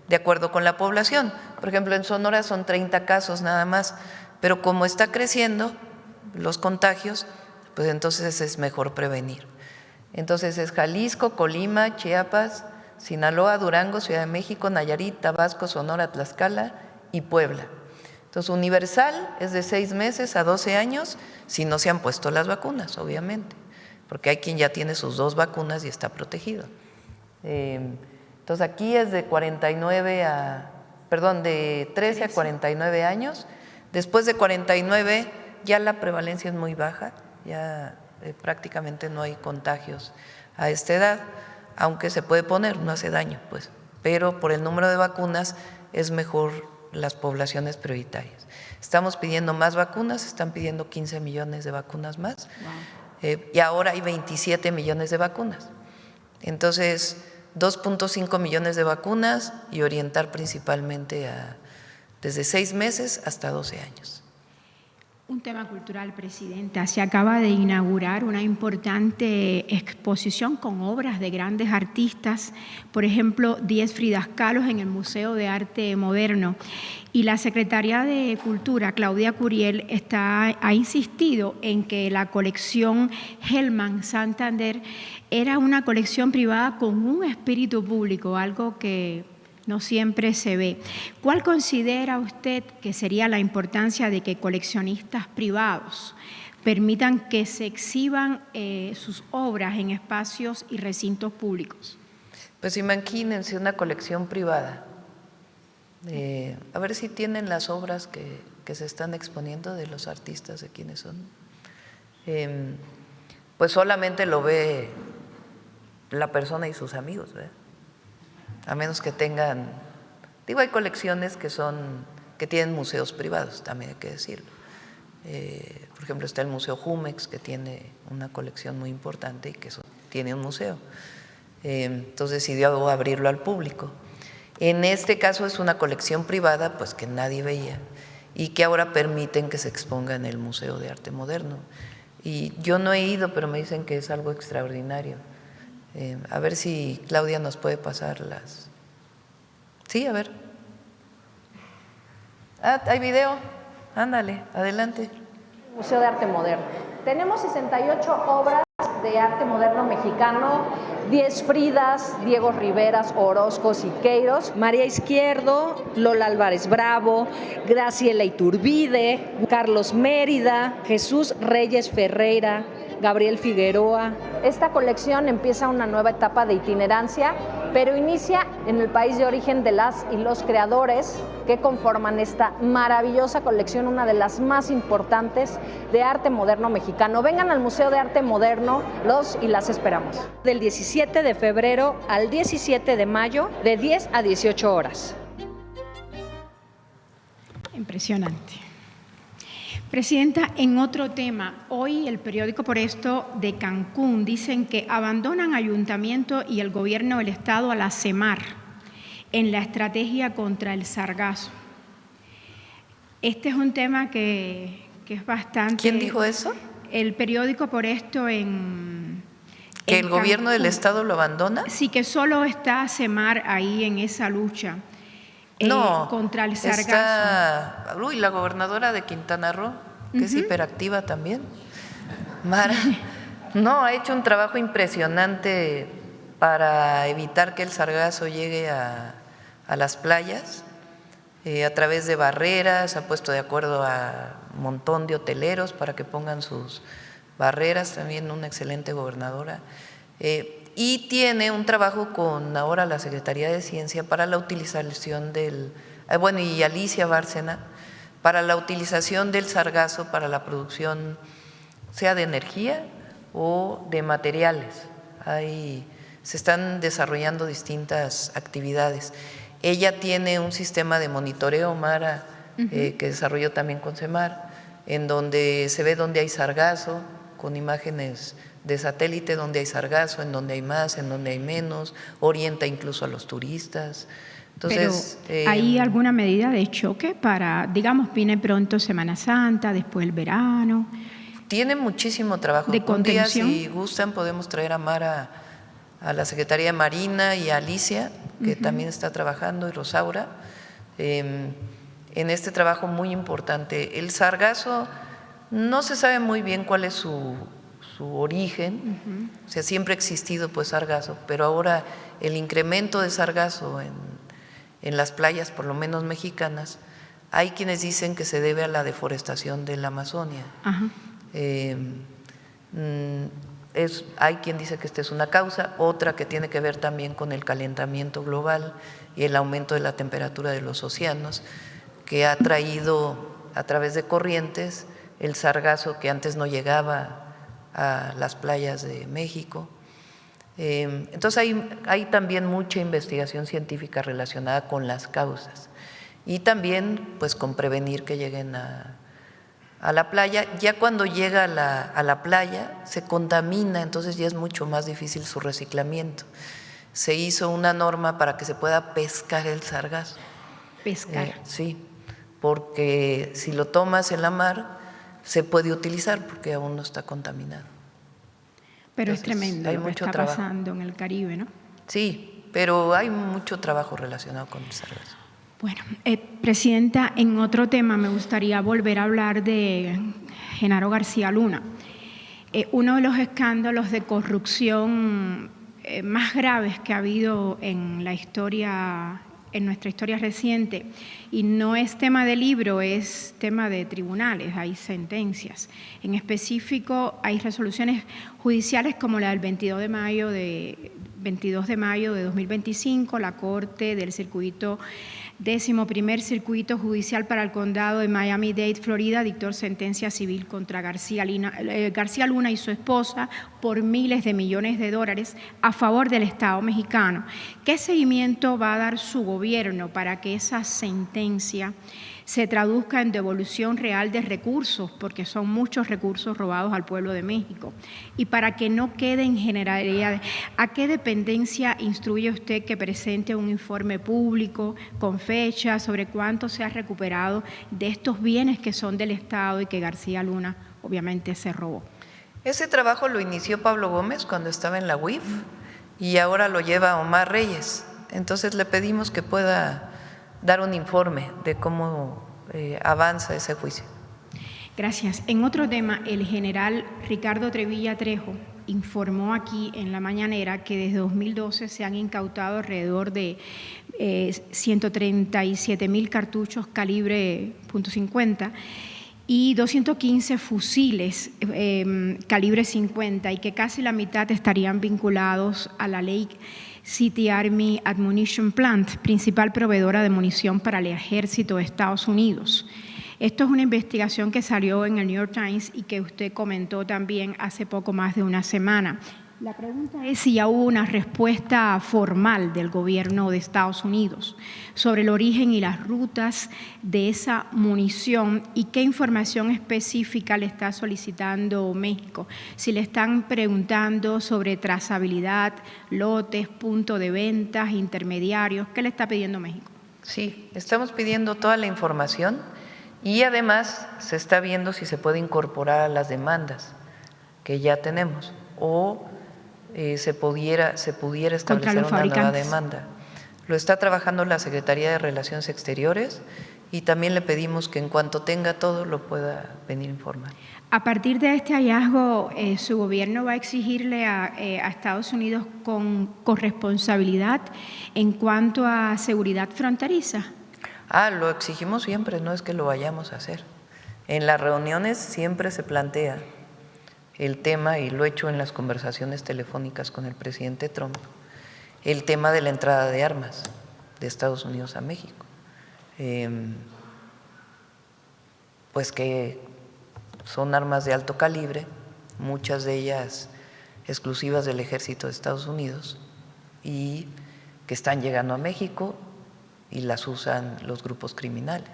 S1: de acuerdo con la población. Por ejemplo, en Sonora son 30 casos nada más, pero como está creciendo los contagios, pues entonces es mejor prevenir. Entonces es Jalisco, Colima, Chiapas, Sinaloa, Durango, Ciudad de México, Nayarit, Tabasco, Sonora, Tlaxcala y Puebla. Entonces, universal es de 6 meses a 12 años si no se han puesto las vacunas, obviamente, porque hay quien ya tiene sus 2 vacunas y está protegido. Entonces, aquí es de 13 a 49 años. Después de 49 ya la prevalencia es muy baja, ya prácticamente no hay contagios a esta edad, aunque se puede poner, no hace daño, pues, pero por el número de vacunas es mejor las poblaciones prioritarias. Estamos pidiendo más vacunas, están pidiendo 15 millones de vacunas más. Wow. Y ahora hay 27 millones de vacunas. Entonces, 2.5 millones de vacunas y orientar principalmente desde 6 meses hasta 12 años.
S7: Un tema cultural, Presidenta. Se acaba de inaugurar una importante exposición con obras de grandes artistas, por ejemplo, 10 Fridas Kahlo en el Museo de Arte Moderno. Y la Secretaría de Cultura, Claudia Curiel, ha insistido en que la colección Hellman Santander era una colección privada con un espíritu público, algo que no siempre se ve. ¿Cuál considera usted que sería la importancia de que coleccionistas privados permitan que se exhiban sus obras en espacios y recintos públicos?
S1: Pues imagínense una colección privada. A ver si tienen las obras que se están exponiendo de los artistas, de quiénes son. Pues solamente lo ve la persona y sus amigos, ¿verdad? A menos que tengan, hay colecciones que tienen museos privados, también hay que decirlo. Por ejemplo, está el Museo Jumex, que tiene una colección muy importante y que tiene un museo. Entonces decidió abrirlo al público. En este caso es una colección privada, pues que nadie veía y que ahora permiten que se exponga en el Museo de Arte Moderno. Y yo no he ido, pero me dicen que es algo extraordinario. A ver si Claudia nos puede pasar las… Sí, a ver. ¿Hay video? Ándale, adelante.
S8: Museo de Arte Moderno. Tenemos 68 obras de arte moderno mexicano: 10 Fridas, Diego Riveras, Orozco, Siqueiros, María Izquierdo, Lola Álvarez Bravo, Graciela Iturbide, Carlos Mérida, Jesús Reyes Ferreira, Gabriel Figueroa. Esta colección empieza una nueva etapa de itinerancia, pero inicia en el país de origen de las y los creadores que conforman esta maravillosa colección, una de las más importantes de arte moderno mexicano. Vengan al Museo de Arte Moderno, los y las esperamos. Del 17 de febrero al 17 de mayo, de 10 a 18 horas.
S7: Impresionante. Presidenta, en otro tema, hoy el periódico Por Esto de Cancún dicen que abandonan ayuntamiento y el gobierno del estado a la CEMAR en la estrategia contra el sargazo. Este es un tema que es bastante…
S1: ¿Quién dijo eso?
S7: El periódico Por Esto en
S1: ¿Que el gobierno del
S7: Cancún.
S1: estado lo abandona?
S7: Sí, que solo está CEMAR ahí en esa lucha.
S1: No,
S7: contra el sargazo.
S1: Está la gobernadora de Quintana Roo, que es hiperactiva también, Mara. No, ha hecho un trabajo impresionante para evitar que el sargazo llegue a las playas, a través de barreras. Ha puesto de acuerdo a un montón de hoteleros para que pongan sus barreras, también una excelente gobernadora. Y tiene un trabajo con ahora la Secretaría de Ciencia para la utilización del, y Alicia Bárcena, para la utilización del sargazo para la producción, sea de energía o de materiales. Se están desarrollando distintas actividades. Ella tiene un sistema de monitoreo, Mara, que desarrolló también con CEMAR, en donde se ve dónde hay sargazo, con imágenes de satélite, donde hay sargazo, en donde hay más, en donde hay menos, orienta incluso a los turistas. Entonces,
S7: pero ¿hay alguna medida de choque para, digamos, viene pronto Semana Santa, después el verano?
S1: Tiene muchísimo trabajo.
S7: ¿De contención?
S1: Un día, si gustan, podemos traer a Mara a la Secretaría de Marina y a Alicia, que también está trabajando, y Rosaura, en este trabajo muy importante. El sargazo no se sabe muy bien cuál es su origen, o sea, siempre ha existido pues sargazo, pero ahora el incremento de sargazo en las playas, por lo menos mexicanas, hay quienes dicen que se debe a la deforestación de la Amazonia. Hay quien dice que esta es una causa, otra que tiene que ver también con el calentamiento global y el aumento de la temperatura de los océanos, que ha traído a través de corrientes el sargazo que antes no llegaba a las playas de México. Entonces hay también mucha investigación científica relacionada con las causas y también pues con prevenir que lleguen a la playa. Ya cuando llega a la playa se contamina, entonces ya es mucho más difícil su reciclamiento. Se hizo una norma para que se pueda pescar el sargazo.
S7: ¿Pescar?
S1: Sí, porque si lo tomas en la mar se puede utilizar porque aún no está contaminado.
S7: Pero
S1: entonces,
S7: es tremendo lo que está pasando en el Caribe, ¿no?
S1: Sí, pero hay mucho trabajo relacionado con el sargazo.
S7: Bueno, Presidenta, en otro tema me gustaría volver a hablar de Genaro García Luna. Uno de los escándalos de corrupción más graves que ha habido en la historia, en nuestra historia reciente, y no es tema de libro, es tema de tribunales, hay sentencias. En específico, hay resoluciones judiciales como la del 22 de mayo de 2025, la Corte del Circuito 11º Circuito Judicial para el Condado de Miami-Dade, Florida, dictó sentencia civil contra García Luna y su esposa por miles de millones de dólares a favor del Estado mexicano. ¿Qué seguimiento va a dar su gobierno para que esa sentencia se traduzca en devolución real de recursos, porque son muchos recursos robados al pueblo de México, y para que no quede en generalidad? ¿A qué dependencia instruye usted que presente un informe público con fecha sobre cuánto se ha recuperado de estos bienes que son del Estado y que García Luna obviamente se robó?
S1: Ese trabajo lo inició Pablo Gómez cuando estaba en la UIF y ahora lo lleva Omar Reyes. Entonces le pedimos que pueda dar un informe de cómo avanza ese juicio.
S7: Gracias. En otro tema, el general Ricardo Trevilla Trejo informó aquí en la mañanera que desde 2012 se han incautado alrededor de 137.000 cartuchos calibre .50 y 215 fusiles calibre 50 y que casi la mitad estarían vinculados a la ley City Army Ammunition Plant, principal proveedora de munición para el ejército de Estados Unidos. Esto es una investigación que salió en el New York Times y que usted comentó también hace poco más de una semana. La pregunta es si ya hubo una respuesta formal del gobierno de Estados Unidos sobre el origen y las rutas de esa munición y qué información específica le está solicitando México. Si le están preguntando sobre trazabilidad, lotes, punto de ventas, intermediarios, ¿qué le está pidiendo México?
S1: Sí, estamos pidiendo toda la información y además se está viendo si se puede incorporar a las demandas que ya tenemos o se pudiera establecer una nueva demanda. Lo está trabajando la Secretaría de Relaciones Exteriores y también le pedimos que en cuanto tenga todo lo pueda venir a informar.
S7: A partir de este hallazgo, ¿su gobierno va a exigirle a Estados Unidos con corresponsabilidad en cuanto a seguridad fronteriza?
S1: Lo exigimos siempre, no es que lo vayamos a hacer. En las reuniones siempre se plantea el tema, y lo he hecho en las conversaciones telefónicas con el presidente Trump, el tema de la entrada de armas de Estados Unidos a México. Pues que son armas de alto calibre, muchas de ellas exclusivas del ejército de Estados Unidos y que están llegando a México y las usan los grupos criminales.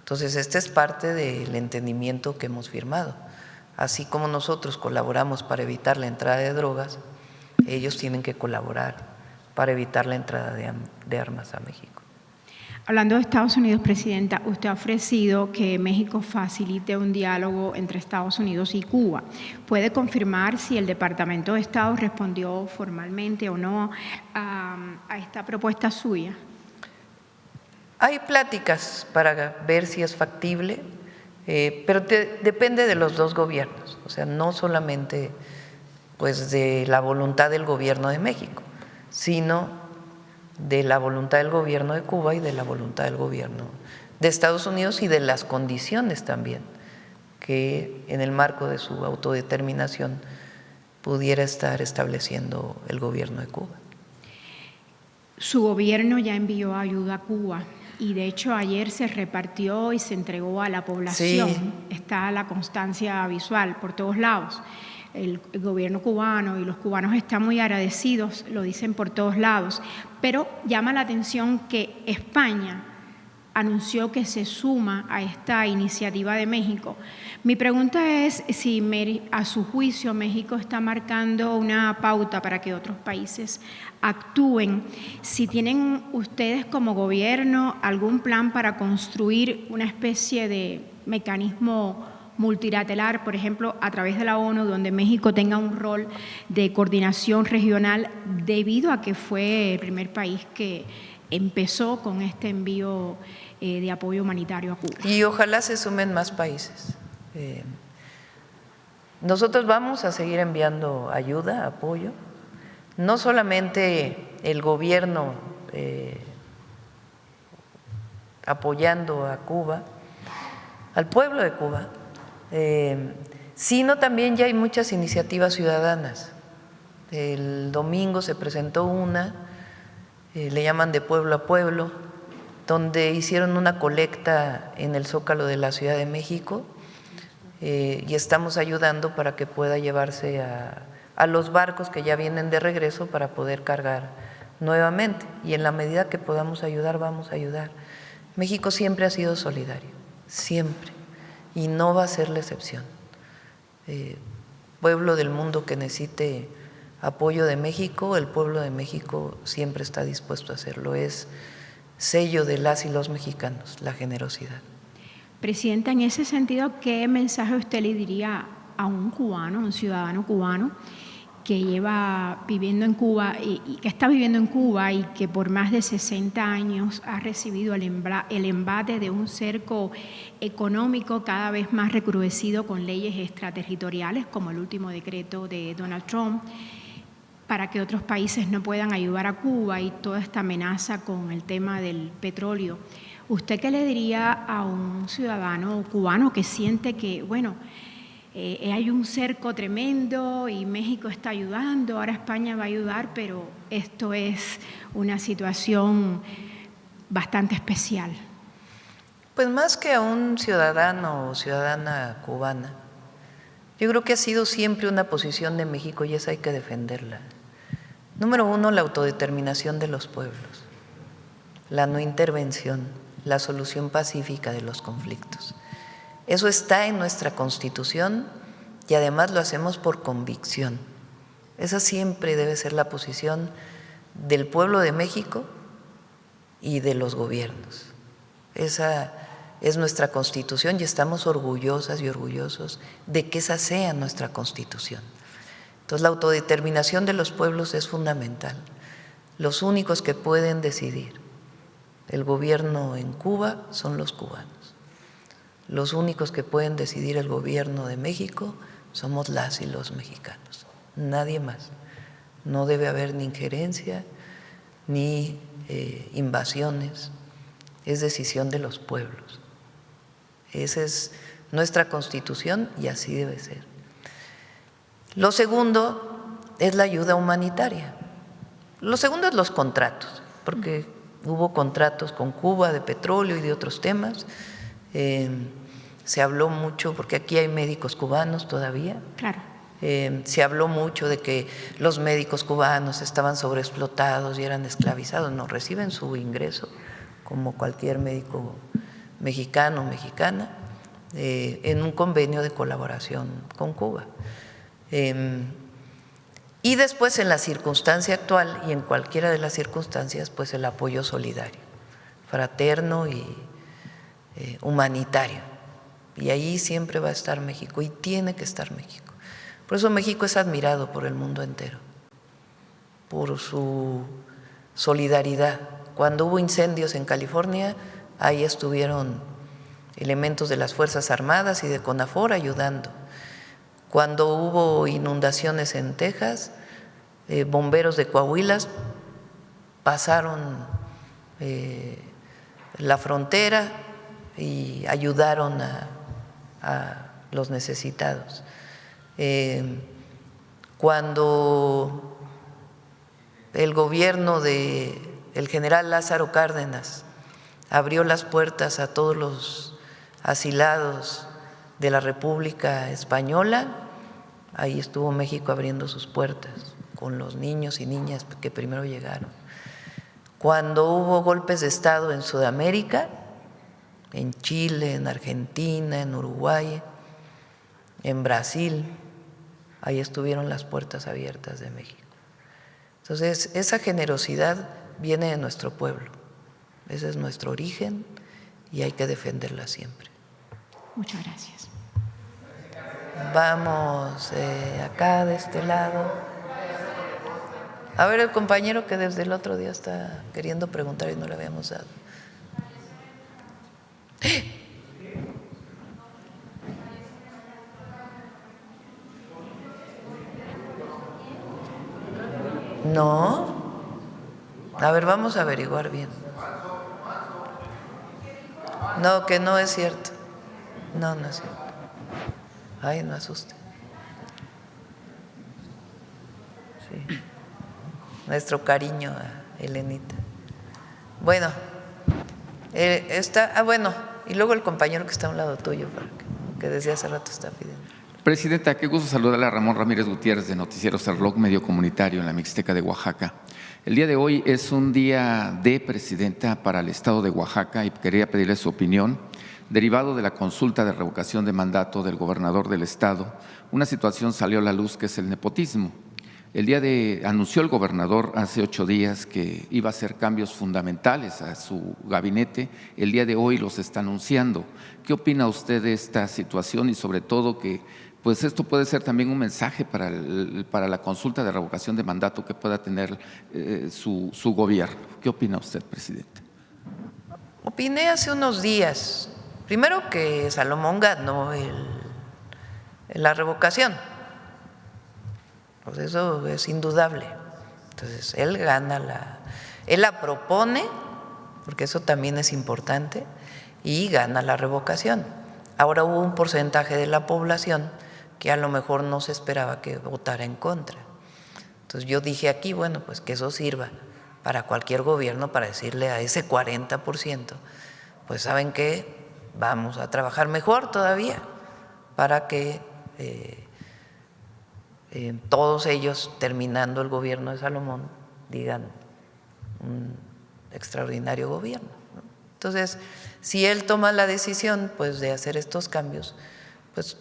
S1: Entonces, este es parte del entendimiento que hemos firmado. Así como nosotros colaboramos para evitar la entrada de drogas, ellos tienen que colaborar para evitar la entrada de armas a México.
S7: Hablando de Estados Unidos, Presidenta, usted ha ofrecido que México facilite un diálogo entre Estados Unidos y Cuba. ¿Puede confirmar si el Departamento de Estado respondió formalmente o no a esta propuesta suya?
S1: Hay pláticas para ver si es factible. Pero depende de los dos gobiernos, o sea, no solamente pues de la voluntad del gobierno de México, sino de la voluntad del gobierno de Cuba y de la voluntad del gobierno de Estados Unidos y de las condiciones también que en el marco de su autodeterminación pudiera estar estableciendo el gobierno de Cuba.
S7: Su gobierno ya envió ayuda a Cuba. Y de hecho ayer se repartió y se entregó a la población. Sí. Está la constancia visual por todos lados. El gobierno cubano y los cubanos están muy agradecidos, lo dicen por todos lados. Pero llama la atención que España anunció que se suma a esta iniciativa de México. Mi pregunta es si a su juicio México está marcando una pauta para que otros países actúen, si tienen ustedes como gobierno algún plan para construir una especie de mecanismo multilateral, por ejemplo, a través de la ONU, donde México tenga un rol de coordinación regional debido a que fue el primer país que empezó con este envío de apoyo humanitario a Cuba.
S1: Y ojalá se sumen más países. Nosotros vamos a seguir enviando ayuda, apoyo, no solamente el gobierno apoyando a Cuba, al pueblo de Cuba, sino también ya hay muchas iniciativas ciudadanas. El domingo se presentó una, le llaman de pueblo a pueblo, donde hicieron una colecta en el Zócalo de la Ciudad de México y estamos ayudando para que pueda llevarse a los barcos que ya vienen de regreso para poder cargar nuevamente. Y en la medida que podamos ayudar, vamos a ayudar. México siempre ha sido solidario, siempre, y no va a ser la excepción. Pueblo del mundo que necesite apoyo de México, el pueblo de México siempre está dispuesto a hacerlo. Es sello de las y los mexicanos, la generosidad.
S7: Presidenta, en ese sentido, ¿qué mensaje usted le diría a un cubano, un ciudadano cubano, que lleva viviendo en Cuba y que está viviendo en Cuba y que por más de 60 años ha recibido el embate de un cerco económico cada vez más recrudecido con leyes extraterritoriales, como el último decreto de Donald Trump, para que otros países no puedan ayudar a Cuba y toda esta amenaza con el tema del petróleo. ¿Usted qué le diría a un ciudadano cubano que siente que, bueno, hay un cerco tremendo y México está ayudando, ahora España va a ayudar, pero esto es una situación bastante especial?
S1: Pues más que a un ciudadano o ciudadana cubana, yo creo que ha sido siempre una posición de México y esa hay que defenderla. Número uno, la autodeterminación de los pueblos, la no intervención, la solución pacífica de los conflictos. Eso está en nuestra Constitución y además lo hacemos por convicción. Esa siempre debe ser la posición del pueblo de México y de los gobiernos. Esa es nuestra Constitución y estamos orgullosas y orgullosos de que esa sea nuestra Constitución. Entonces, la autodeterminación de los pueblos es fundamental. Los únicos que pueden decidir el gobierno en Cuba son los cubanos. Los únicos que pueden decidir el gobierno de México somos las y los mexicanos, nadie más. No debe haber ni injerencia ni invasiones, es decisión de los pueblos. Esa es nuestra Constitución y así debe ser. Lo segundo es la ayuda humanitaria. Lo segundo es los contratos, porque hubo contratos con Cuba de petróleo y de otros temas. Se habló mucho, porque aquí hay médicos cubanos todavía.
S7: Claro.
S1: Se habló mucho de que los médicos cubanos estaban sobreexplotados y eran esclavizados. No, reciben su ingreso como cualquier médico mexicano o mexicana en un convenio de colaboración con Cuba. Y después, en la circunstancia actual y en cualquiera de las circunstancias, pues el apoyo solidario, fraterno y humanitario. Y ahí siempre va a estar México y tiene que estar México. Por eso México es admirado por el mundo entero, por su solidaridad. Cuando hubo incendios en California, ahí estuvieron elementos de las Fuerzas Armadas y de CONAFOR ayudando. Cuando hubo inundaciones en Texas, bomberos de Coahuila pasaron la frontera y ayudaron a los necesitados. Cuando el gobierno del general Lázaro Cárdenas abrió las puertas a todos los asilados de la República Española, ahí estuvo México abriendo sus puertas con los niños y niñas que primero llegaron. Cuando hubo golpes de Estado en Sudamérica, en Chile, en Argentina, en Uruguay, en Brasil, ahí estuvieron las puertas abiertas de México. Entonces, esa generosidad viene de nuestro pueblo, ese es nuestro origen y hay que defenderla siempre.
S7: Muchas gracias.
S1: Vamos acá de este lado. A ver, el compañero que desde el otro día está queriendo preguntar y no le habíamos dado. No. A ver, vamos a averiguar bien. No, que no es cierto. No, no es cierto. Ay, no asuste. Sí. Nuestro cariño a Elenita. Bueno, bueno, y luego el compañero que está a un lado tuyo, que desde hace rato está pidiendo.
S9: Presidenta, qué gusto saludarle a Ramón Ramírez Gutiérrez de Noticieros El Rock, medio comunitario en la Mixteca de Oaxaca. El día de hoy es un día de presidenta para el estado de Oaxaca y quería pedirle su opinión. Derivado de la consulta de revocación de mandato del gobernador del estado, una situación salió a la luz que es el nepotismo. Anunció el gobernador hace 8 días que iba a hacer cambios fundamentales a su gabinete. El día de hoy los está anunciando. ¿Qué opina usted de esta situación y sobre todo que pues esto puede ser también un mensaje para la consulta de revocación de mandato que pueda tener su gobierno. ¿Qué opina usted, presidente?
S1: Opiné hace unos días, primero que Salomón ganó la revocación, pues eso es indudable. Entonces, él gana él la propone, porque eso también es importante, y gana la revocación. Ahora hubo un porcentaje de la población que a lo mejor no se esperaba que votara en contra. Entonces yo dije aquí, bueno, pues que eso sirva para cualquier gobierno para decirle a ese 40%, pues ¿saben qué? Vamos a trabajar mejor todavía para que todos ellos, terminando el gobierno de Salomón, digan un extraordinario gobierno, ¿no? Entonces, si él toma la decisión pues de hacer estos cambios, pues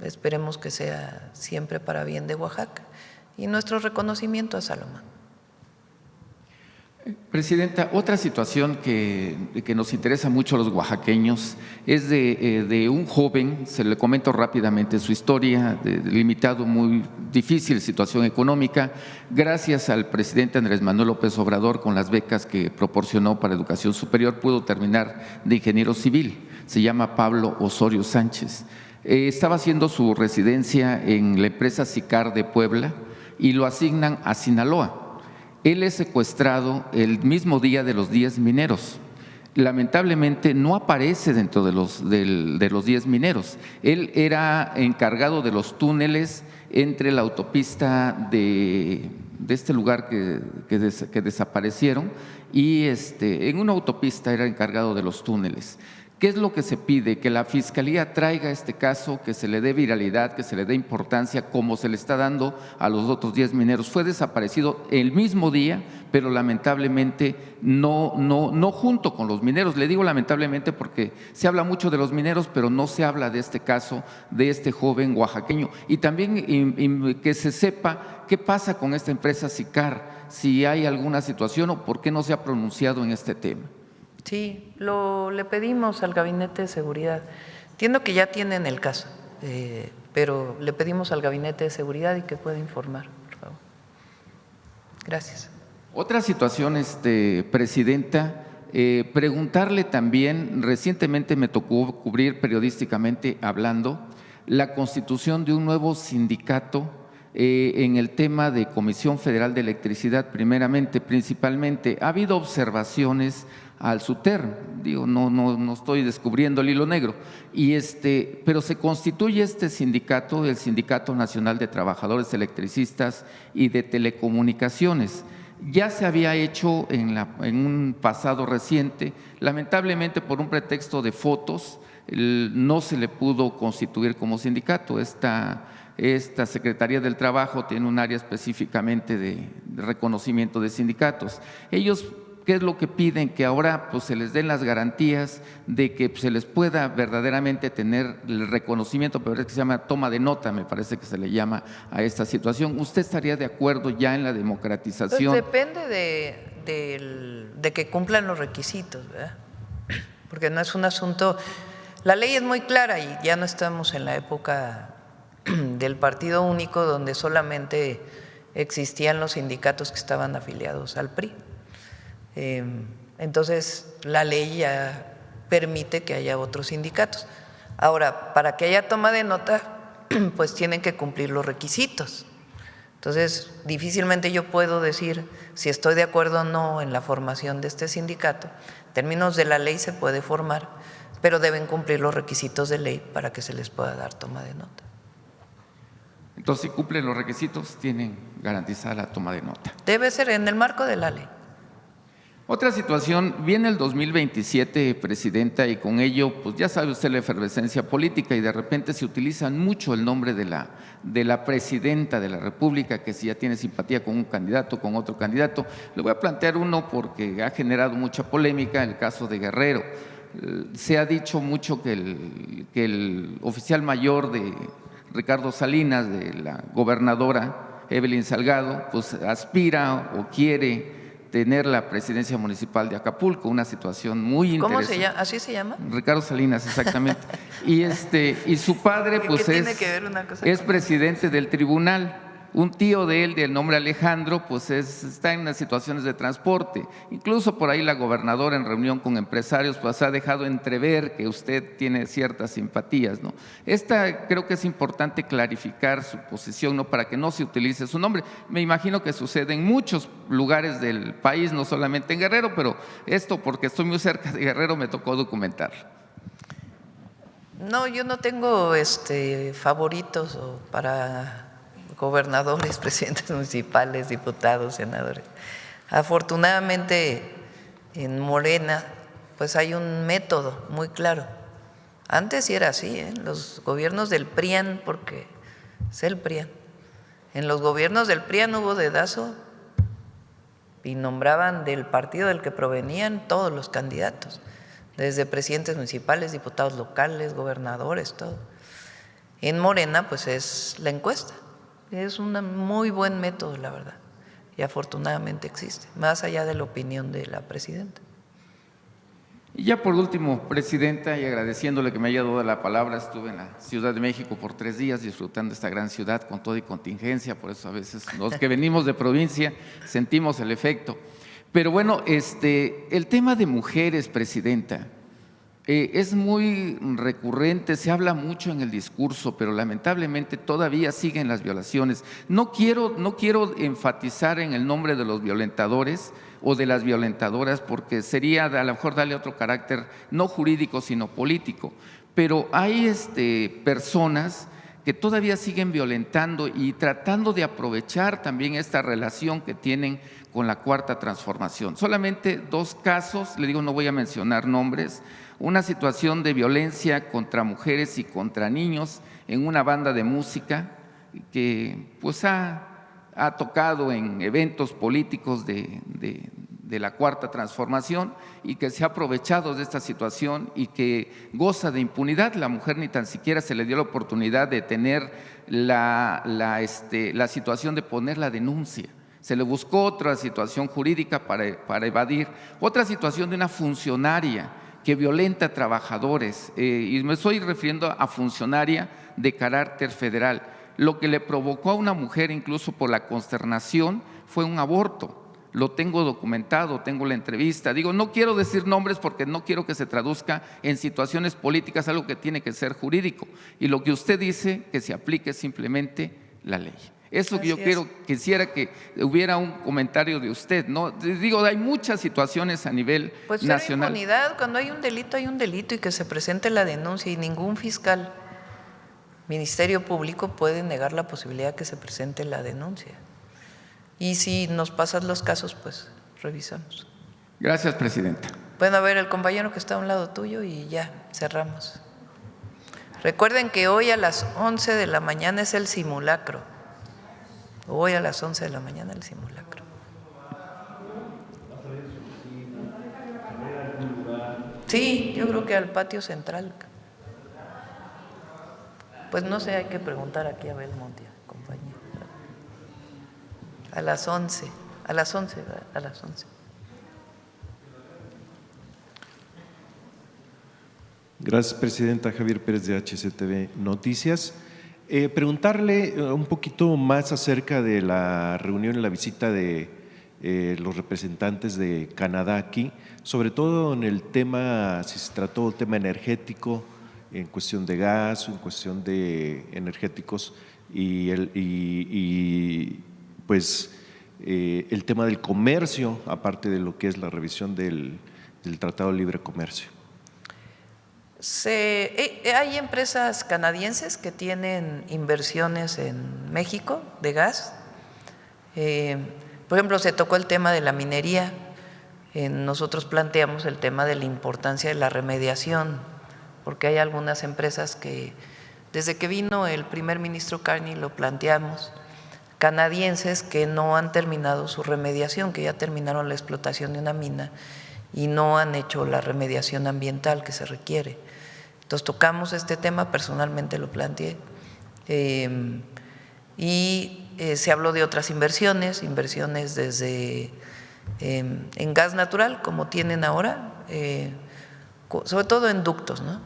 S1: esperemos que sea siempre para bien de Oaxaca, y nuestro reconocimiento a Salomón.
S9: Presidenta, otra situación que nos interesa mucho a los oaxaqueños es de un joven, se le comento rápidamente su historia, de limitado, muy difícil situación económica. Gracias al presidente Andrés Manuel López Obrador, con las becas que proporcionó para educación superior, pudo terminar de ingeniero civil. Se llama Pablo Osorio Sánchez. Estaba haciendo su residencia en la empresa Sicar de Puebla y lo asignan a Sinaloa. Él es secuestrado el mismo día de los 10 mineros. Lamentablemente no aparece dentro de los 10 mineros. Él era encargado de los túneles entre la autopista de este lugar que desaparecieron y en una autopista era encargado de los túneles. ¿Qué es lo que se pide? Que la Fiscalía traiga este caso, que se le dé viralidad, que se le dé importancia, como se le está dando a los otros 10 mineros. Fue desaparecido el mismo día, pero lamentablemente no junto con los mineros. Le digo lamentablemente porque se habla mucho de los mineros, pero no se habla de este caso, de este joven oaxaqueño. Y también que se sepa qué pasa con esta empresa Sicar, si hay alguna situación o por qué no se ha pronunciado en este tema.
S1: Sí, le pedimos al Gabinete de Seguridad. Entiendo que ya tienen el caso, pero le pedimos al Gabinete de Seguridad y que pueda informar, por favor. Gracias.
S9: Otra situación, presidenta, preguntarle también, recientemente me tocó cubrir periodísticamente hablando la constitución de un nuevo sindicato en el tema de Comisión Federal de Electricidad, principalmente. Ha habido observaciones al SUTER, digo, no estoy descubriendo el hilo negro, pero se constituye este sindicato, el Sindicato Nacional de Trabajadores Electricistas y de Telecomunicaciones. Ya se había hecho en un pasado reciente, lamentablemente por un pretexto de fotos, no se le pudo constituir como sindicato. Esta Secretaría del Trabajo tiene un área específicamente de reconocimiento de sindicatos. Ellos, ¿qué es lo que piden? Que ahora pues, se les den las garantías de que se les pueda verdaderamente tener el reconocimiento, pero es que se llama toma de nota, me parece que se le llama a esta situación. ¿Usted estaría de acuerdo ya en la democratización?
S1: Pues depende de que cumplan los requisitos, ¿verdad? Porque no es un asunto… La ley es muy clara y ya no estamos en la época del partido único donde solamente existían los sindicatos que estaban afiliados al PRI. Entonces, la ley ya permite que haya otros sindicatos. Ahora, para que haya toma de nota, pues tienen que cumplir los requisitos. Entonces, difícilmente yo puedo decir si estoy de acuerdo o no en la formación de este sindicato. En términos de la ley se puede formar, pero deben cumplir los requisitos de ley para que se les pueda dar toma de nota.
S9: Entonces, si cumplen los requisitos, tienen garantizada la toma de nota.
S1: Debe ser en el marco de la ley.
S9: Otra situación, viene el 2027, presidenta, y con ello, pues ya sabe usted la efervescencia política y de repente se utiliza mucho el nombre de la presidenta de la República, que si ya tiene simpatía con un candidato, con otro candidato. Le voy a plantear uno porque ha generado mucha polémica, el caso de Guerrero. Se ha dicho mucho que el oficial mayor de Ricardo Salinas, de la gobernadora Evelyn Salgado, pues aspira o quiere tener la presidencia municipal de Acapulco, una situación muy interesante.
S1: ¿Cómo se llama? ¿Así se llama?
S9: Ricardo Salinas, exactamente. Y su padre, pues
S1: ¿Qué tiene que ver una cosa
S9: es
S1: con
S9: presidente del tribunal. Un tío de él, del nombre Alejandro, pues está en las situaciones de transporte. Incluso por ahí la gobernadora, en reunión con empresarios, pues ha dejado entrever que usted tiene ciertas simpatías, ¿no? Creo que es importante clarificar su posición, ¿no?, para que no se utilice su nombre. Me imagino que sucede en muchos lugares del país, no solamente en Guerrero, pero esto, porque estoy muy cerca de Guerrero, me tocó documentar.
S1: No, yo no tengo favoritos para gobernadores, presidentes municipales, diputados, senadores. Afortunadamente en Morena pues hay un método muy claro. Antes sí era así, los gobiernos del PRIAN, porque es el PRIAN. En los gobiernos del PRIAN hubo dedazo y nombraban del partido del que provenían todos los candidatos, desde presidentes municipales, diputados locales, gobernadores, todo. En Morena pues es la encuesta. Es un muy buen método, la verdad, y afortunadamente existe, más allá de la opinión de la presidenta.
S9: Y ya por último, presidenta, y agradeciéndole que me haya dado la palabra, estuve en la Ciudad de México por 3 días disfrutando esta gran ciudad con todo y contingencia, por eso a veces los que venimos de provincia sentimos el efecto. Pero bueno, el tema de mujeres, presidenta, es muy recurrente, se habla mucho en el discurso, pero lamentablemente todavía siguen las violaciones. No quiero enfatizar en el nombre de los violentadores o de las violentadoras, porque sería a lo mejor darle otro carácter no jurídico sino político, pero hay personas que todavía siguen violentando y tratando de aprovechar también esta relación que tienen con la Cuarta Transformación. Solamente 2 casos, le digo, no voy a mencionar nombres. Una situación de violencia contra mujeres y contra niños en una banda de música que pues ha tocado en eventos políticos de la Cuarta Transformación y que se ha aprovechado de esta situación y que goza de impunidad. La mujer ni tan siquiera se le dio la oportunidad de tener la situación de poner la denuncia. Se le buscó otra situación jurídica para evadir. Otra situación de una funcionaria que violenta a trabajadores, y me estoy refiriendo a funcionaria de carácter federal. Lo que le provocó a una mujer, incluso por la consternación, fue un aborto. Lo tengo documentado, tengo la entrevista. Digo, no quiero decir nombres porque no quiero que se traduzca en situaciones políticas, algo que tiene que ser jurídico. Y lo que usted dice, que se aplique simplemente la ley. Eso que yo quisiera que hubiera un comentario de usted, ¿no? Digo, hay muchas situaciones a nivel
S1: pues
S9: nacional.
S1: Impunidad, cuando hay un delito y que se presente la denuncia y ningún fiscal, Ministerio Público puede negar la posibilidad de que se presente la denuncia. Y si nos pasan los casos, pues revisamos.
S9: Gracias, presidenta.
S1: Bueno, a ver, el compañero que está a un lado tuyo y ya, cerramos. Recuerden que hoy a las 11 de la mañana es el simulacro. Hoy a las 11 de la mañana el simulacro. Sí, yo creo que al patio central. Pues no sé, hay que preguntar aquí a Belmonte, compañía. A las 11, a las 11, a las 11.
S10: Gracias, presidenta. Javier Pérez, de HCTV Noticias. Preguntarle un poquito más acerca de la reunión y la visita de los representantes de Canadá aquí, sobre todo en el tema, si se trató el tema energético, en cuestión de gas, en cuestión de energéticos y el tema del comercio, aparte de lo que es la revisión del Tratado de Libre Comercio.
S1: Hay empresas canadienses que tienen inversiones en México de gas. Por ejemplo, se tocó el tema de la minería. Nosotros planteamos el tema de la importancia de la remediación, porque hay algunas empresas que, desde que vino el primer ministro Carney, lo planteamos, canadienses que no han terminado su remediación, que ya terminaron la explotación de una mina y no han hecho la remediación ambiental que se requiere. Entonces tocamos este tema, personalmente lo planteé, y se habló de otras inversiones desde en gas natural, como tienen ahora, sobre todo en ductos, ¿no?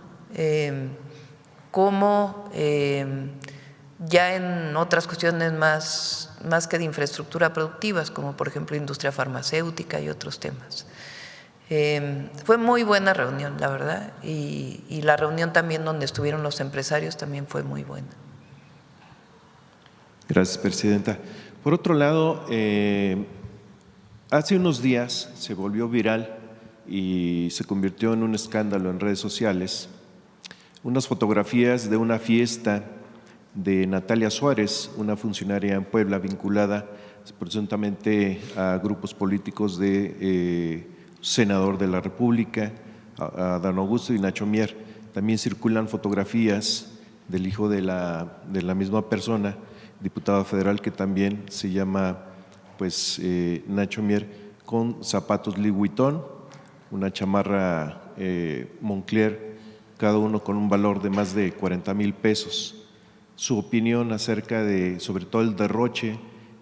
S1: Como ya en otras cuestiones más que de infraestructura productivas, como por ejemplo industria farmacéutica y otros temas. Fue muy buena reunión, la verdad, y la reunión también donde estuvieron los empresarios también fue muy buena.
S10: Gracias, presidenta. Por otro lado, hace unos días se volvió viral y se convirtió en un escándalo en redes sociales unas fotografías de una fiesta de Natalia Suárez, una funcionaria en Puebla vinculada presuntamente a grupos políticos de senador de la República, a Dan Augusto y Nacho Mier. También circulan fotografías del hijo de la misma persona, diputado federal, que también se llama Nacho Mier, con zapatos Louis Vuitton, una chamarra Moncler, cada uno con un valor de más de 40,000 pesos. Su opinión acerca de, sobre todo, el derroche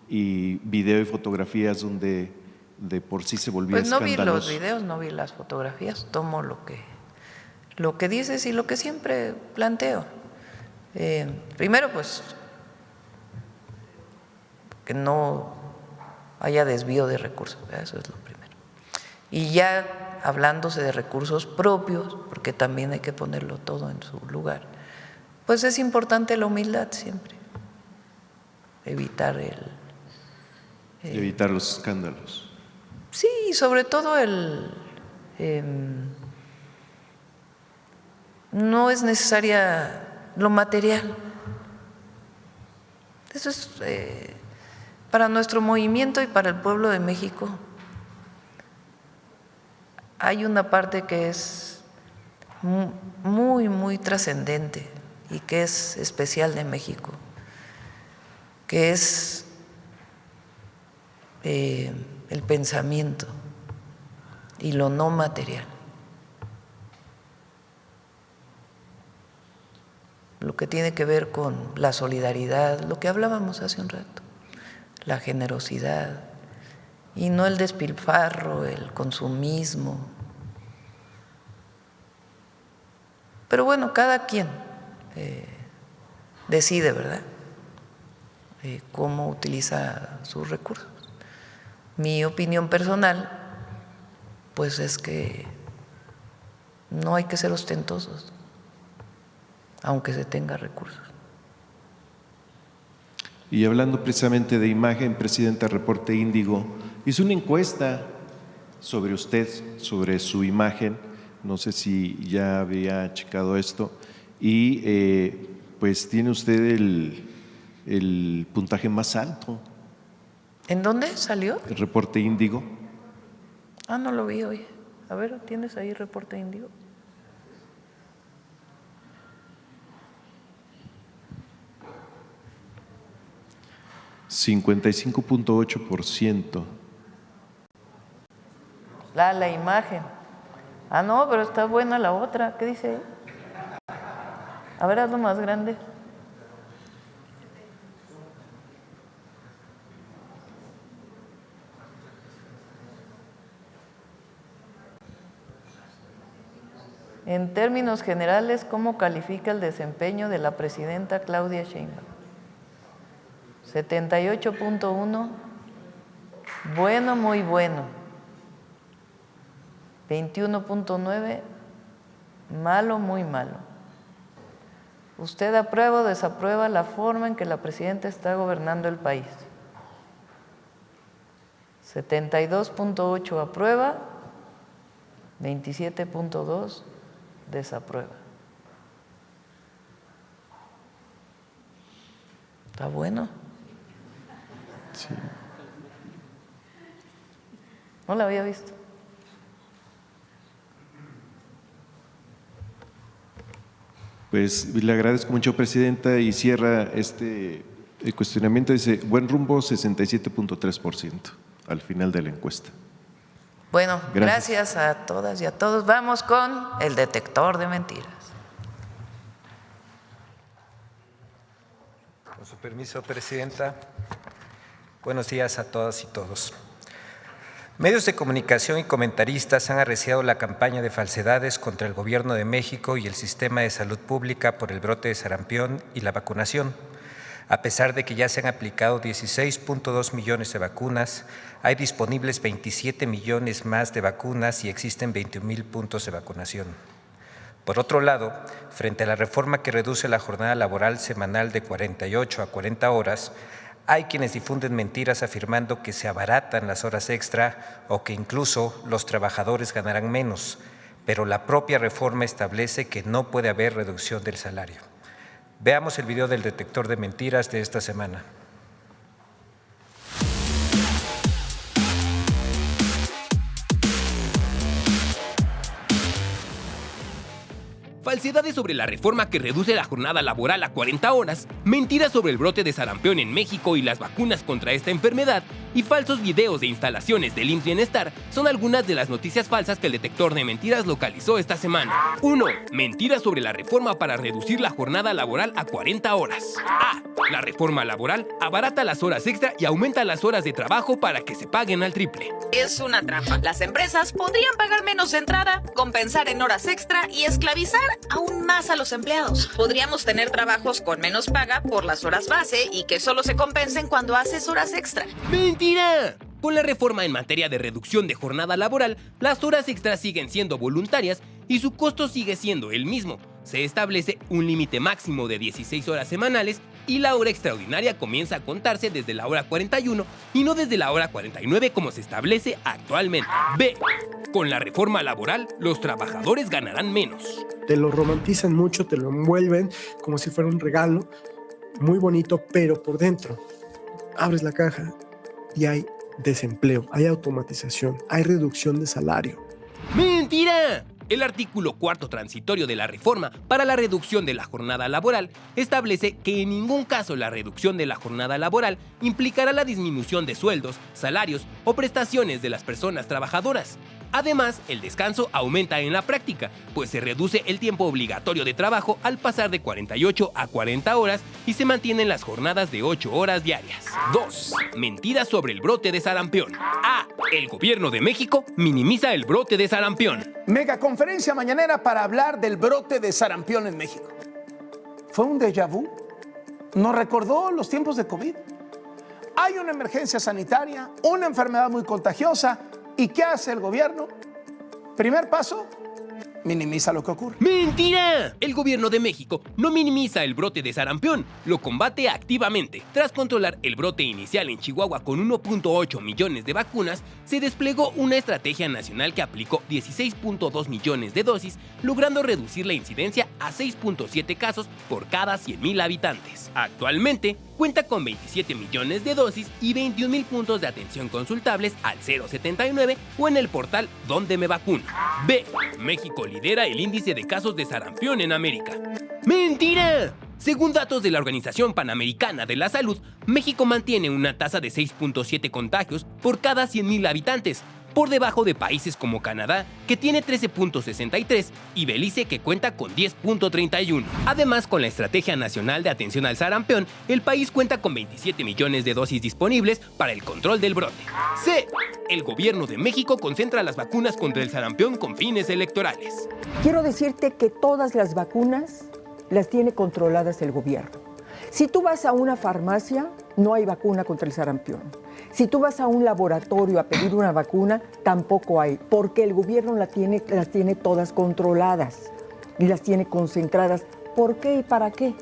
S10: y video y fotografías donde de por sí se volvía escandaloso.
S1: No vi los videos, no vi las fotografías, tomo lo que dices y lo que siempre planteo. Primero, que no haya desvío de recursos, eso es lo primero. Y ya hablándose de recursos propios, porque también hay que ponerlo todo en su lugar, pues es importante la humildad siempre, evitar
S10: evitar los escándalos.
S1: Sí, y sobre todo no es necesaria lo material. Eso es para nuestro movimiento y para el pueblo de México. Hay una parte que es muy, muy trascendente y que es especial de México, que es el pensamiento y lo no material. Lo que tiene que ver con la solidaridad, lo que hablábamos hace un rato, la generosidad, y no el despilfarro, el consumismo. Pero bueno, cada quien decide, ¿verdad?, cómo utiliza sus recursos. Mi opinión personal, pues es que no hay que ser ostentosos, aunque se tenga recursos.
S10: Y hablando precisamente de imagen, presidenta, Reporte Índigo hizo una encuesta sobre usted, sobre su imagen, no sé si ya había checado esto, y pues tiene usted el puntaje más alto.
S1: ¿En dónde salió?
S10: El Reporte Índigo.
S1: Ah, no lo vi hoy. A ver, ¿tienes ahí Reporte Índigo?
S10: $55.8%.
S1: La imagen. Ah, no, pero está buena la otra. ¿Qué dice ahí? A ver, hazlo más grande. En términos generales, ¿cómo califica el desempeño de la presidenta Claudia Sheinbaum? 78.1, bueno, muy bueno. 21.9, malo, muy malo. ¿Usted aprueba o desaprueba la forma en que la presidenta está gobernando el país? 72.8 aprueba, 27.2 desaprueba. Está bueno.
S10: Sí.
S1: No la había visto.
S10: Pues le agradezco mucho, presidenta, y cierra este cuestionamiento. Dice, buen rumbo, 67.3% al final de la encuesta.
S1: Bueno, gracias a todas y a todos. Vamos con el detector de mentiras.
S11: Con su permiso, presidenta. Buenos días a todas y todos. Medios de comunicación y comentaristas han arreciado la campaña de falsedades contra el Gobierno de México y el sistema de salud pública por el brote de sarampión y la vacunación. A pesar de que ya se han aplicado 16.2 millones de vacunas, hay disponibles 27 millones más de vacunas y existen 21,000 puntos de vacunación. Por otro lado, frente a la reforma que reduce la jornada laboral semanal de 48 a 40 horas, hay quienes difunden mentiras afirmando que se abaratan las horas extra o que incluso los trabajadores ganarán menos, pero la propia reforma establece que no puede haber reducción del salario. Veamos el video del detector de mentiras de esta semana.
S12: Falsedades sobre la reforma que reduce la jornada laboral a 40 horas, mentiras sobre el brote de sarampión en México y las vacunas contra esta enfermedad, y falsos videos de instalaciones del IMSS Bienestar son algunas de las noticias falsas que el detector de mentiras localizó esta semana. 1. Mentiras sobre la reforma para reducir la jornada laboral a 40 horas. A. La reforma laboral abarata las horas extra y aumenta las horas de trabajo para que se paguen al triple.
S13: Es una trampa. Las empresas podrían pagar menos de entrada, compensar en horas extra y esclavizar aún más a los empleados. Podríamos tener trabajos con menos paga por las horas base y que solo se compensen cuando haces horas extra.
S12: ¡Mentira! Con la reforma en materia de reducción de jornada laboral, las horas extras siguen siendo voluntarias y su costo sigue siendo el mismo. Se establece un límite máximo de 16 horas semanales y la hora extraordinaria comienza a contarse desde la hora 41 y no desde la hora 49 como se establece actualmente. B. Con la reforma laboral, los trabajadores ganarán menos.
S14: Te lo romantizan mucho, te lo envuelven como si fuera un regalo muy bonito, pero por dentro abres la caja y hay desempleo, hay automatización, hay reducción de salario.
S12: ¡Mentira! El artículo 4º transitorio de la reforma para la reducción de la jornada laboral establece que en ningún caso la reducción de la jornada laboral implicará la disminución de sueldos, salarios o prestaciones de las personas trabajadoras. Además, el descanso aumenta en la práctica, pues se reduce el tiempo obligatorio de trabajo al pasar de 48 a 40 horas y se mantienen las jornadas de 8 horas diarias. 2. Mentiras sobre el brote de sarampión. A. El gobierno de México minimiza el brote de sarampión.
S15: Megaconferencia mañanera para hablar del brote de sarampión en México. ¿Fue un déjà vu? ¿Nos recordó los tiempos de COVID? Hay una emergencia sanitaria, una enfermedad muy contagiosa. ¿Y qué hace el gobierno? Primer paso, minimiza lo que ocurre.
S12: ¡Mentira! El gobierno de México no minimiza el brote de sarampión, lo combate activamente. Tras controlar el brote inicial en Chihuahua con 1.8 millones de vacunas, se desplegó una estrategia nacional que aplicó 16.2 millones de dosis, logrando reducir la incidencia a 6.7 casos por cada 100,000 habitantes. Actualmente, cuenta con 27 millones de dosis y 21,000 puntos de atención consultables al 079 o en el portal Donde Me Vacuno. B. México lidera el índice de casos de sarampión en América. ¡Mentira! Según datos de la Organización Panamericana de la Salud, México mantiene una tasa de 6.7 contagios por cada 100,000 habitantes, por debajo de países como Canadá, que tiene 13.63, y Belice, que cuenta con 10.31. Además, con la Estrategia Nacional de Atención al Sarampión, el país cuenta con 27 millones de dosis disponibles para el control del brote. C. El gobierno de México concentra las vacunas contra el sarampión con fines electorales.
S16: Quiero decirte que todas las vacunas las tiene controladas el gobierno. Si tú vas a una farmacia, no hay vacuna contra el sarampión. Si tú vas a un laboratorio a pedir una vacuna, tampoco hay, porque el gobierno las tiene todas controladas y las tiene concentradas. ¿Por qué y para qué?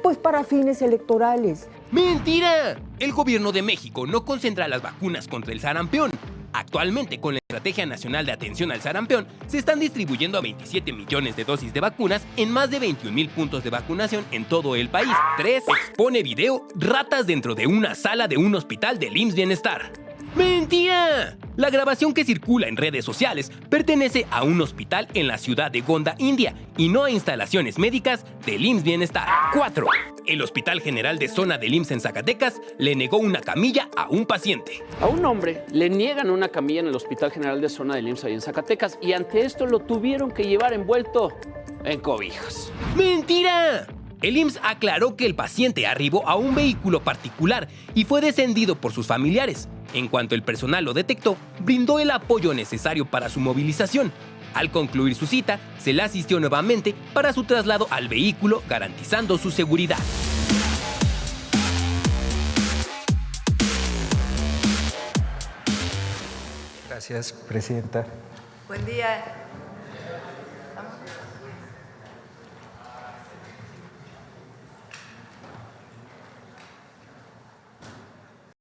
S16: Pues para fines electorales.
S12: ¡Mentira! El gobierno de México no concentra las vacunas contra el sarampión. Actualmente, con la Estrategia Nacional de Atención al Sarampión, se están distribuyendo a 27 millones de dosis de vacunas en más de 21,000 puntos de vacunación en todo el país. 3. Expone video ratas dentro de una sala de un hospital del IMSS Bienestar. ¡Mentira! La grabación que circula en redes sociales pertenece a un hospital en la ciudad de Gonda, India, y no a instalaciones médicas del IMSS Bienestar. 4. El Hospital General de Zona del IMSS en Zacatecas le negó una camilla a un paciente.
S17: A un hombre le niegan una camilla en el Hospital General de Zona del IMSS ahí en Zacatecas y ante esto lo tuvieron que llevar envuelto en cobijas.
S12: ¡Mentira! El IMSS aclaró que el paciente arribó a un vehículo particular y fue descendido por sus familiares. En cuanto el personal lo detectó, brindó el apoyo necesario para su movilización. Al concluir su cita, se le asistió nuevamente para su traslado al vehículo, garantizando su seguridad.
S11: Gracias, presidenta.
S1: Buen día.